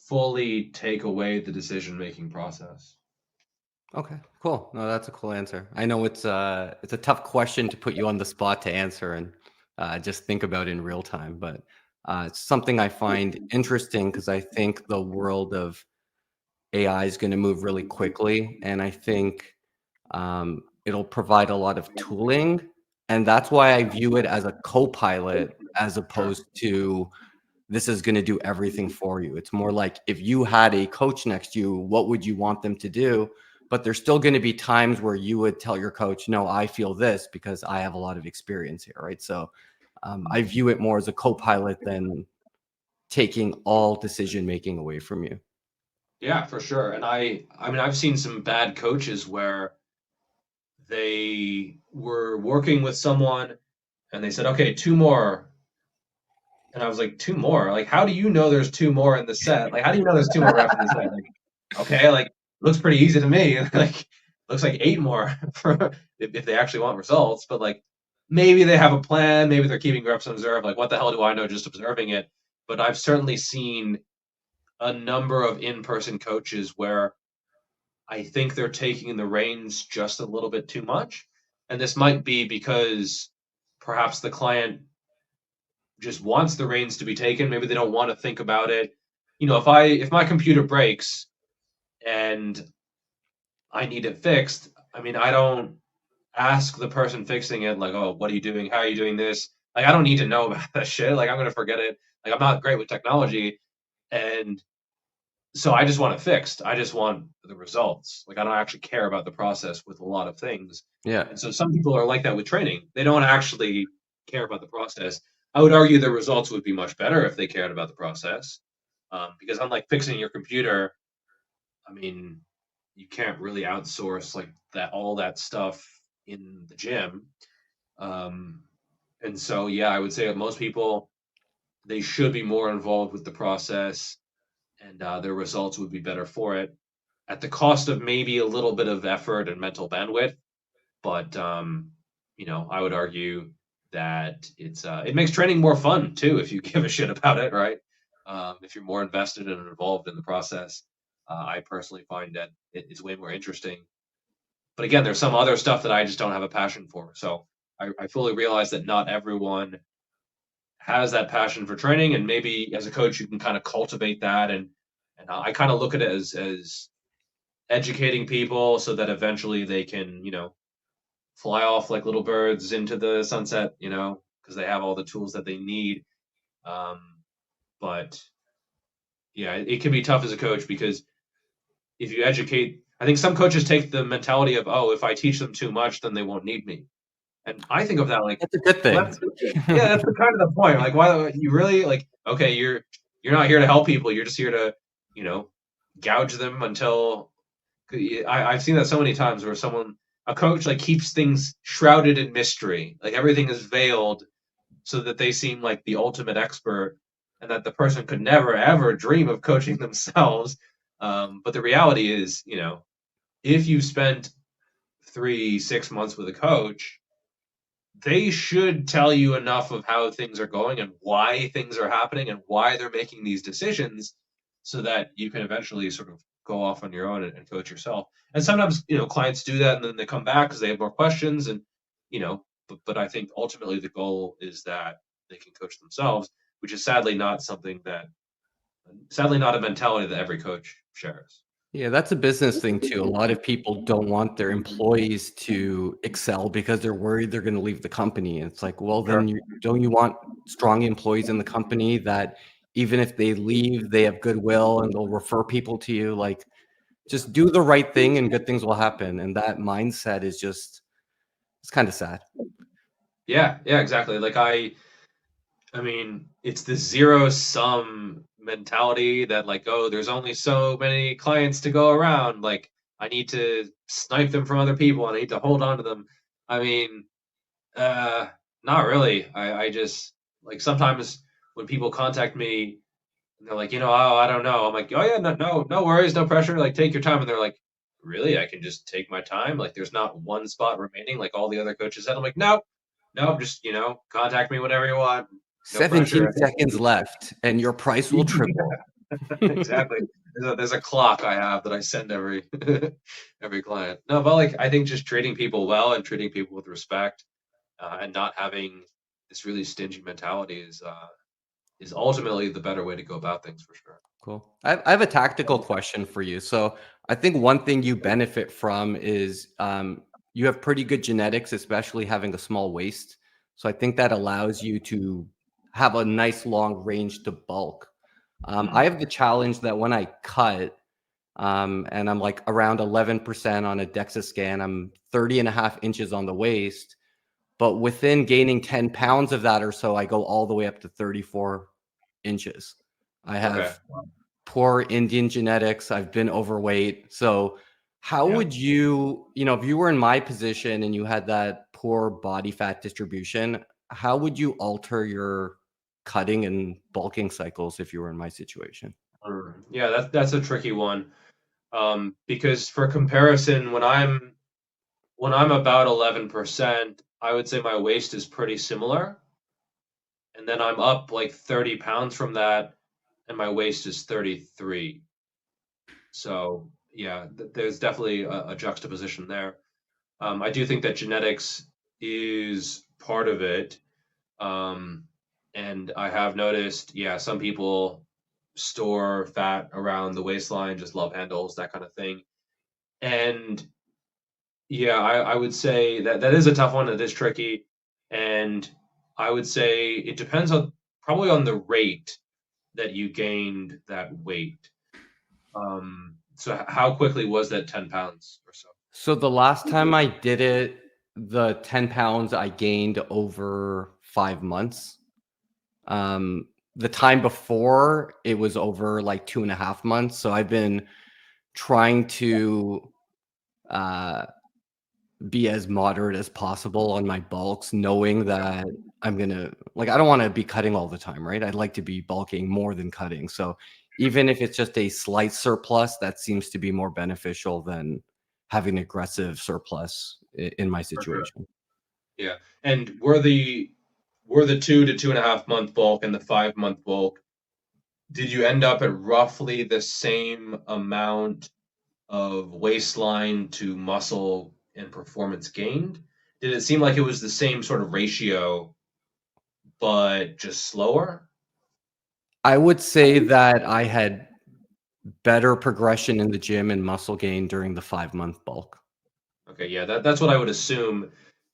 fully take away the decision making process. Okay, cool. No, that's a cool answer. I know it's a tough question to put you on the spot to answer and just think about in real time, but it's something I find interesting because I think the world of AI is going to move really quickly, and I think it'll provide a lot of tooling, and that's why I view it as a co-pilot as Sure. opposed to this is going to do everything for you. It's more like if you had a coach next to you, what would you want them to do? But there's still going to be times where you would tell your coach, no, I feel this because I have a lot of experience here, right? So I view it more as a co-pilot than taking all decision making away from you. Yeah, for sure. And I mean I've seen some bad coaches where they were working with someone and they said, okay, two more. And I was like, two more? Like, how do you know there's two more in the set? Like, how do you know there's two more reps in the set? Like, okay, like, looks pretty easy to me. Like, looks like eight more for if they actually want results. But like, maybe they have a plan. Maybe they're keeping reps on reserve. Like, what the hell do I know just observing it? But I've certainly seen a number of in-person coaches where I think they're taking the reins just a little bit too much. And this might be because perhaps the client just wants the reins to be taken. Maybe they don't want to think about it. If my computer breaks and I need it fixed, I mean, I don't ask the person fixing it like, "Oh, what are you doing? How are you doing this? Like I don't need to know about that shit. Like I'm gonna forget it. Like I'm not great with technology, and so I just want it fixed. I just want the results. Like I don't actually care about the process with a lot of things. Yeah. And so some people are like that with training. They don't actually care about the process. I would argue the results would be much better if they cared about the process. Because unlike fixing your computer, I mean, you can't really outsource like that all that stuff in the gym. Um, and so yeah, I would say that most people they should be more involved with the process, and their results would be better for it at the cost of maybe a little bit of effort and mental bandwidth. But I would argue that it makes training more fun too if you give a shit about it, right? If you're more invested and involved in the process, I personally find that it's way more interesting. But again, there's some other stuff that I just don't have a passion for. So I fully realize that not everyone has that passion for training, and maybe as a coach you can kind of cultivate that, and I kind of look at it as educating people so that eventually they can fly off like little birds into the sunset, because they have all the tools that they need. um, but yeah, it can be tough as a coach because if you educate, I think some coaches take the mentality of, oh, if I teach them too much then they won't need me. And I think of that like, That's a good well, thing. that's yeah, that's the kind of the point. Like, why you really like? Okay, you're not here to help people. You're just here to, you know, gouge them until. I've seen that so many times where a coach, like keeps things shrouded in mystery. Like everything is veiled so that they seem like the ultimate expert, and that the person could never ever dream of coaching themselves. But the reality is, if you spent 3 6 months with a coach, they should tell you enough of how things are going and why things are happening and why they're making these decisions so that you can eventually sort of go off on your own and coach yourself. And sometimes, clients do that and then they come back because they have more questions and, but I think ultimately the goal is that they can coach themselves, which is sadly not a mentality that every coach shares. Yeah, that's a business thing too. A lot of people don't want their employees to excel because they're worried they're going to leave the company. And it's like, well, Sure. then don't you want strong employees in the company that even if they leave, they have goodwill and they'll refer people to you? Like, just do the right thing and good things will happen. And that mindset is it's kind of sad. Yeah, yeah, exactly. Like I mean, it's the zero sum mentality that like, oh, there's only so many clients to go around. Like, I need to snipe them from other people and I need to hold on to them. I mean, uh, not really. I just like sometimes when people contact me and they're like, oh, I don't know. I'm like, oh yeah, no worries, no pressure. Like, take your time. And they're like, really? I can just take my time? Like, there's not one spot remaining, like all the other coaches said. I'm like, no, just contact me whenever you want. No 17 pressure. seconds left and your price will triple. Exactly. There's a clock I have that I send every every client. No, but like I think just treating people well and treating people with respect, and not having this really stingy mentality is ultimately the better way to go about things for sure. Cool. I have a tactical question for you. So I think one thing you benefit from is you have pretty good genetics, especially having a small waist. So I think that allows you to have a nice long range to bulk. I Mm. have the challenge that when I cut, and I'm like around 11% on a DEXA scan, I'm 30.5 inches on the waist. But within gaining 10 pounds of that or so, I go all the way up to 34 inches. I Okay. have poor Indian genetics. I've been overweight. So how Yeah. would if you were in my position and you had that poor body fat distribution, how would you alter your cutting and bulking cycles if you were in my situation? Yeah, that's a tricky one. Because for comparison, when I'm about 11%, I would say my waist is pretty similar, and then I'm up like 30 pounds from that, and my waist is 33. So yeah, there's definitely a juxtaposition there. I do think that genetics is part of it. Um, and I have noticed, yeah, some people store fat around the waistline, just love handles, that kind of thing. And yeah, I would say that is a tough one. It is tricky. And I would say it depends on probably on the rate that you gained that weight. So how quickly was that 10 pounds or so? So the last time I did it, the 10 pounds I gained over 5 months. The time before it was over like 2.5 months. So I've been trying to uh, be as moderate as possible on my bulks, knowing that I'm gonna like I don't want to be cutting all the time, right? I'd like to be bulking more than cutting. So even if it's just a slight surplus, that seems to be more beneficial than having an aggressive surplus in my For sure. situation. Yeah. And were the 2 to 2.5 month bulk and the 5 month bulk, did you end up at roughly the same amount of waistline to muscle and performance gained? Did it seem like it was the same sort of ratio, but just slower? I would say that I had better progression in the gym and muscle gain during the 5 month bulk. Okay, yeah, that's what I would assume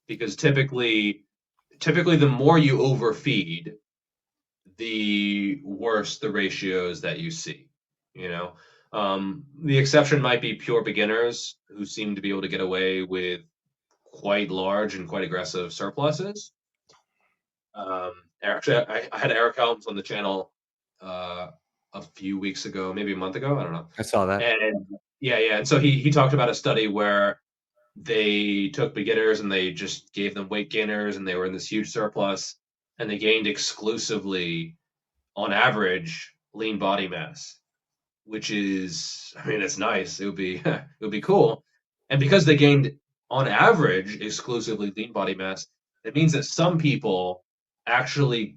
because typically the more you overfeed, the worse the ratios that you see. You know, the exception might be pure beginners who seem to be able to get away with quite large and quite aggressive surpluses. Actually, I had Eric Helms on the channel uh, a few weeks ago, maybe a month ago. I don't know. I saw that. And yeah. And so he talked about a study where they took beginners and they just gave them weight gainers and they were in this huge surplus and they gained exclusively, on average, lean body mass, which is, I mean, it's nice. It would be it would be cool. And because they gained on average exclusively lean body mass, it means that some people actually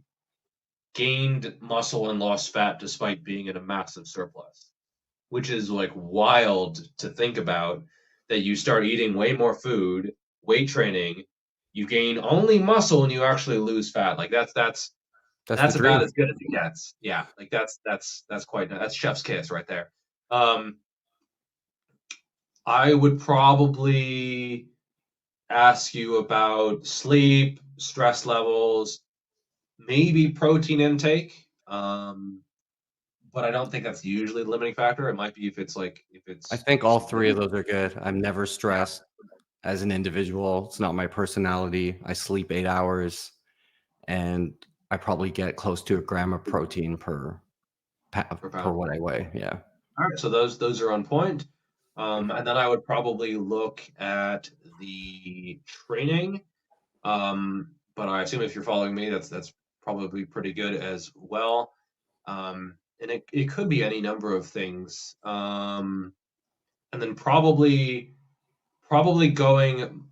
gained muscle and lost fat despite being in a massive surplus, which is like wild to think about that you start eating way more food, weight training, you gain only muscle and you actually lose fat. Like That's the that's about dream. as good as it gets. Yeah, like that's chef's kiss right there. Um, I would probably ask you about sleep, stress levels, maybe protein intake. But I don't think that's usually the limiting factor. It might be if I it's think all three of significant. those are good. I'm never Yeah, stressed as an individual. It's not my personality. I sleep 8 hours and I probably get close to a gram of protein per per pound. what I weigh. Yeah. All right, so those are on point. And then I would probably look at the training. But I assume if you're following me, that's probably pretty good as well. And it could be any number of things. And then probably going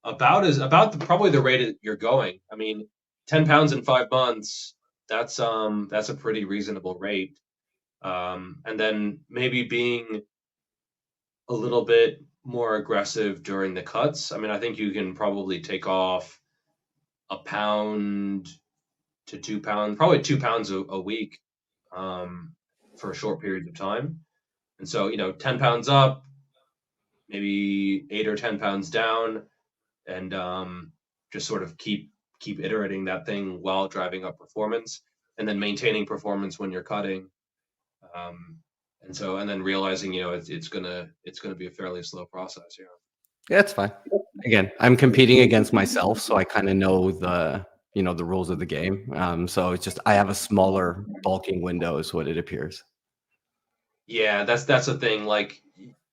about probably the rate that you're going. I mean, 10 pounds in 5 months, that's a pretty reasonable rate. And then maybe being a little bit more aggressive during the cuts. I mean, I think you can probably take off a pound to 2 pounds, probably 2 pounds a week, for a short period of time. And so, 10 pounds up, maybe 8 or 10 pounds down, and just sort of keep iterating that thing while driving up performance, and then maintaining performance when you're cutting. Um, and then realizing, it's gonna be a fairly slow process. Yeah, it's fine. Again, I'm competing against myself, so I kind of know the rules of the game. So it's just I have a smaller bulking window, is what it appears. Yeah, that's the thing. Like,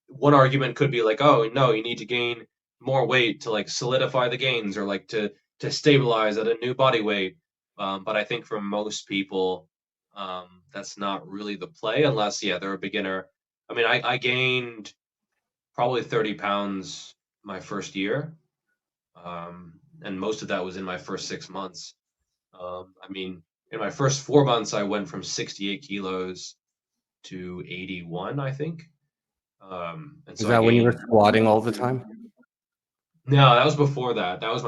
one argument could be like, oh no, you need to gain more weight to like solidify the gains or like to stabilize at a new body weight. But I think for most people, that's not really the play unless, yeah, they're a beginner. I mean, I gained probably 30 pounds my first year, and most of that was in my first 6 months. I mean, in my first 4 months, I went from 68 kilos to 81, I think. And Is so I that when you were gained. squatting all the time? No, that was before that. That was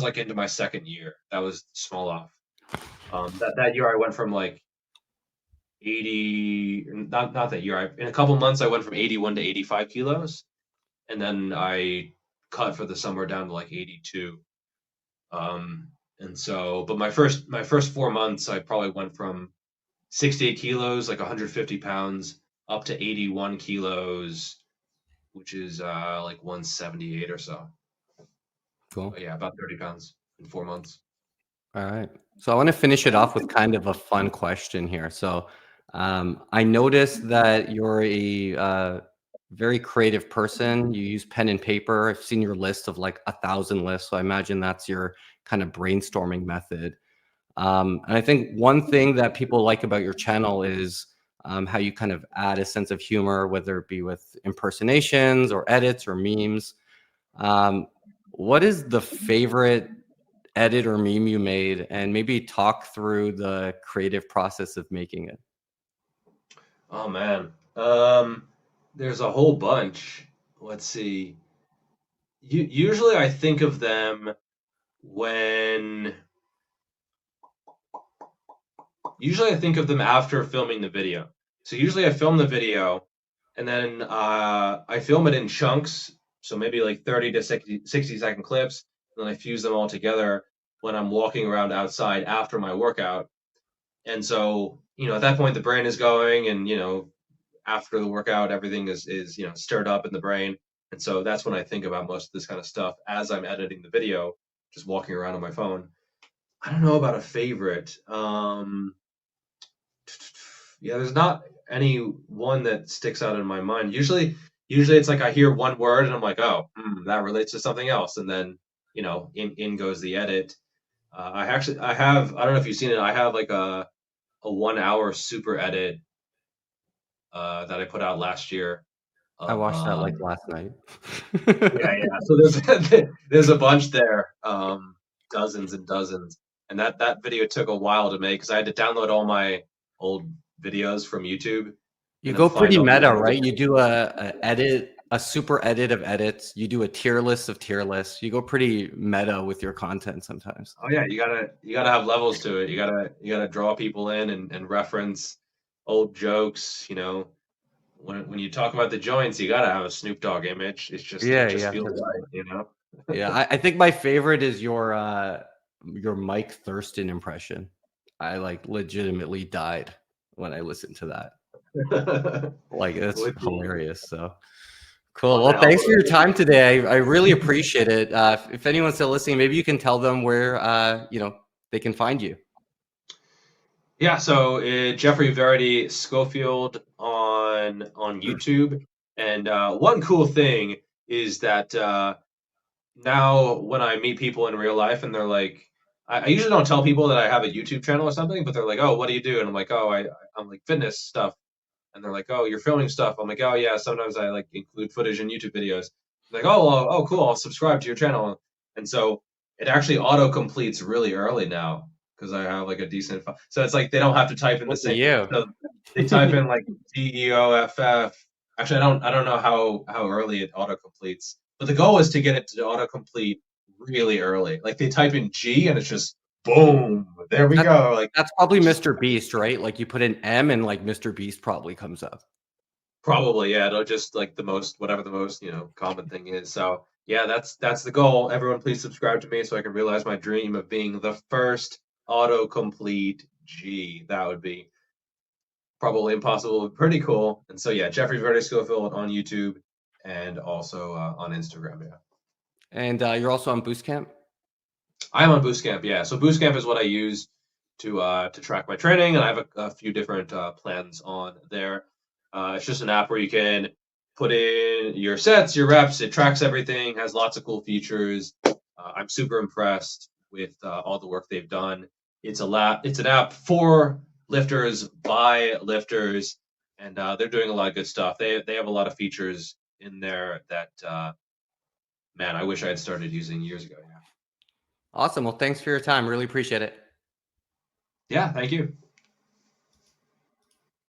like into my second year. That was small off. That year I went from like 80, not that year. In a couple months I went from 81 to 85 kilos, and then I cut for the summer down to like 82. Um, And so, but my first 4 months, I probably went from 68 kilos, like 150 pounds, up to 81 kilos, which is like 178 or so. Cool. But yeah, about 30 pounds in 4 months. All right. So I want to finish it off with kind of a fun question here. So I noticed that you're a very creative person. You use pen and paper. I've seen your list of like 1,000 lists. So I imagine that's your kind of brainstorming method. And I think one thing that people like about your channel is how you kind of add a sense of humor, whether it be with impersonations or edits or memes. Um, what is the favorite edit or meme you made, and maybe talk through the creative process of making it? Oh man. There's a whole bunch. Let's see. Usually I think of them when usually I think of them after filming the video. So usually I film the video and then I film it in chunks, so maybe like 30 to 60 second clips, and then I fuse them all together when I'm walking around outside after my workout. And so, at that point the brain is going, and after the workout everything is stirred up in the brain. And so that's when I think about most of this kind of stuff as I'm editing the video, just walking around on my phone. I don't know about a favorite. Yeah, there's not any one that sticks out in my mind. Usually it's like I hear one word and I'm like, oh, that relates to something else, and then in goes the edit. I don't know if you've seen it. I have like a 1 hour super edit that I put out last year I of watched that like last night. yeah, yeah. So there's a bunch there, dozens and dozens, and that video took a while to make because I had to download all my old videos from YouTube You and then go find pretty all the meta, ones. right? You do a super edit of edits. You do a tier list of tier lists. You go pretty meta with your content sometimes. Oh yeah, you gotta have levels to it. You gotta draw people in and reference old jokes. When you talk about the joints, you gotta have a Snoop Dogg image. It Yeah, you just have feels to. right. Yeah, I think my favorite is your Mike Thurston impression. I like legitimately died when I listened to that. Like it's With the hilarious. So cool. on the Well, thanks for your algorithm. time today. I really appreciate it. If anyone's still listening, maybe you can tell them where they can find you. Yeah, so Geoffrey Verity Schofield on YouTube, and one cool thing is that now when I meet people in real life and they're like, I usually don't tell people that I have a YouTube channel or something, but they're like, "Oh, what do you do?" And I'm like, "Oh, I'm like fitness stuff." And they're like, "Oh, you're filming stuff." I'm like, "Oh yeah, sometimes I like include footage in YouTube videos." Like, "Oh, well, oh, cool, I'll subscribe to your channel." And so it actually auto completes really early now because I have like a decent. So it's like they don't have to type in the Look at same. you. So they type in like GEOFF. Actually, I don't know how early it auto completes, but the goal is to get it to auto complete really early. Like they type in G and it's just boom, there we That, go. Like that's probably it's just Mr. Beast, right? Like you put an M and like Mr. Beast probably comes up. probably, yeah. It'll just like whatever the most, common thing is. So yeah, that's the goal. Everyone, please subscribe to me so I can realize my dream of being the first autocomplete G. That would be probably impossible, but pretty cool. And so yeah, Geoffrey Verity Schofield on YouTube and also on Instagram. Yeah, And you're also on Boost Camp. I am on Bootcamp. Yeah, so Bootcamp is what I use to track my training, and I have a few different plans on there. It's just an app where you can put in your sets, your reps. It tracks everything, has lots of cool features. I'm super impressed with all the work they've done. It's an app for lifters by lifters, and they're doing a lot of good stuff. They have a lot of features in there that man, I wish I had started using years ago. Yeah. Awesome. Well, thanks for your time. Really appreciate it. Yeah. Thank you.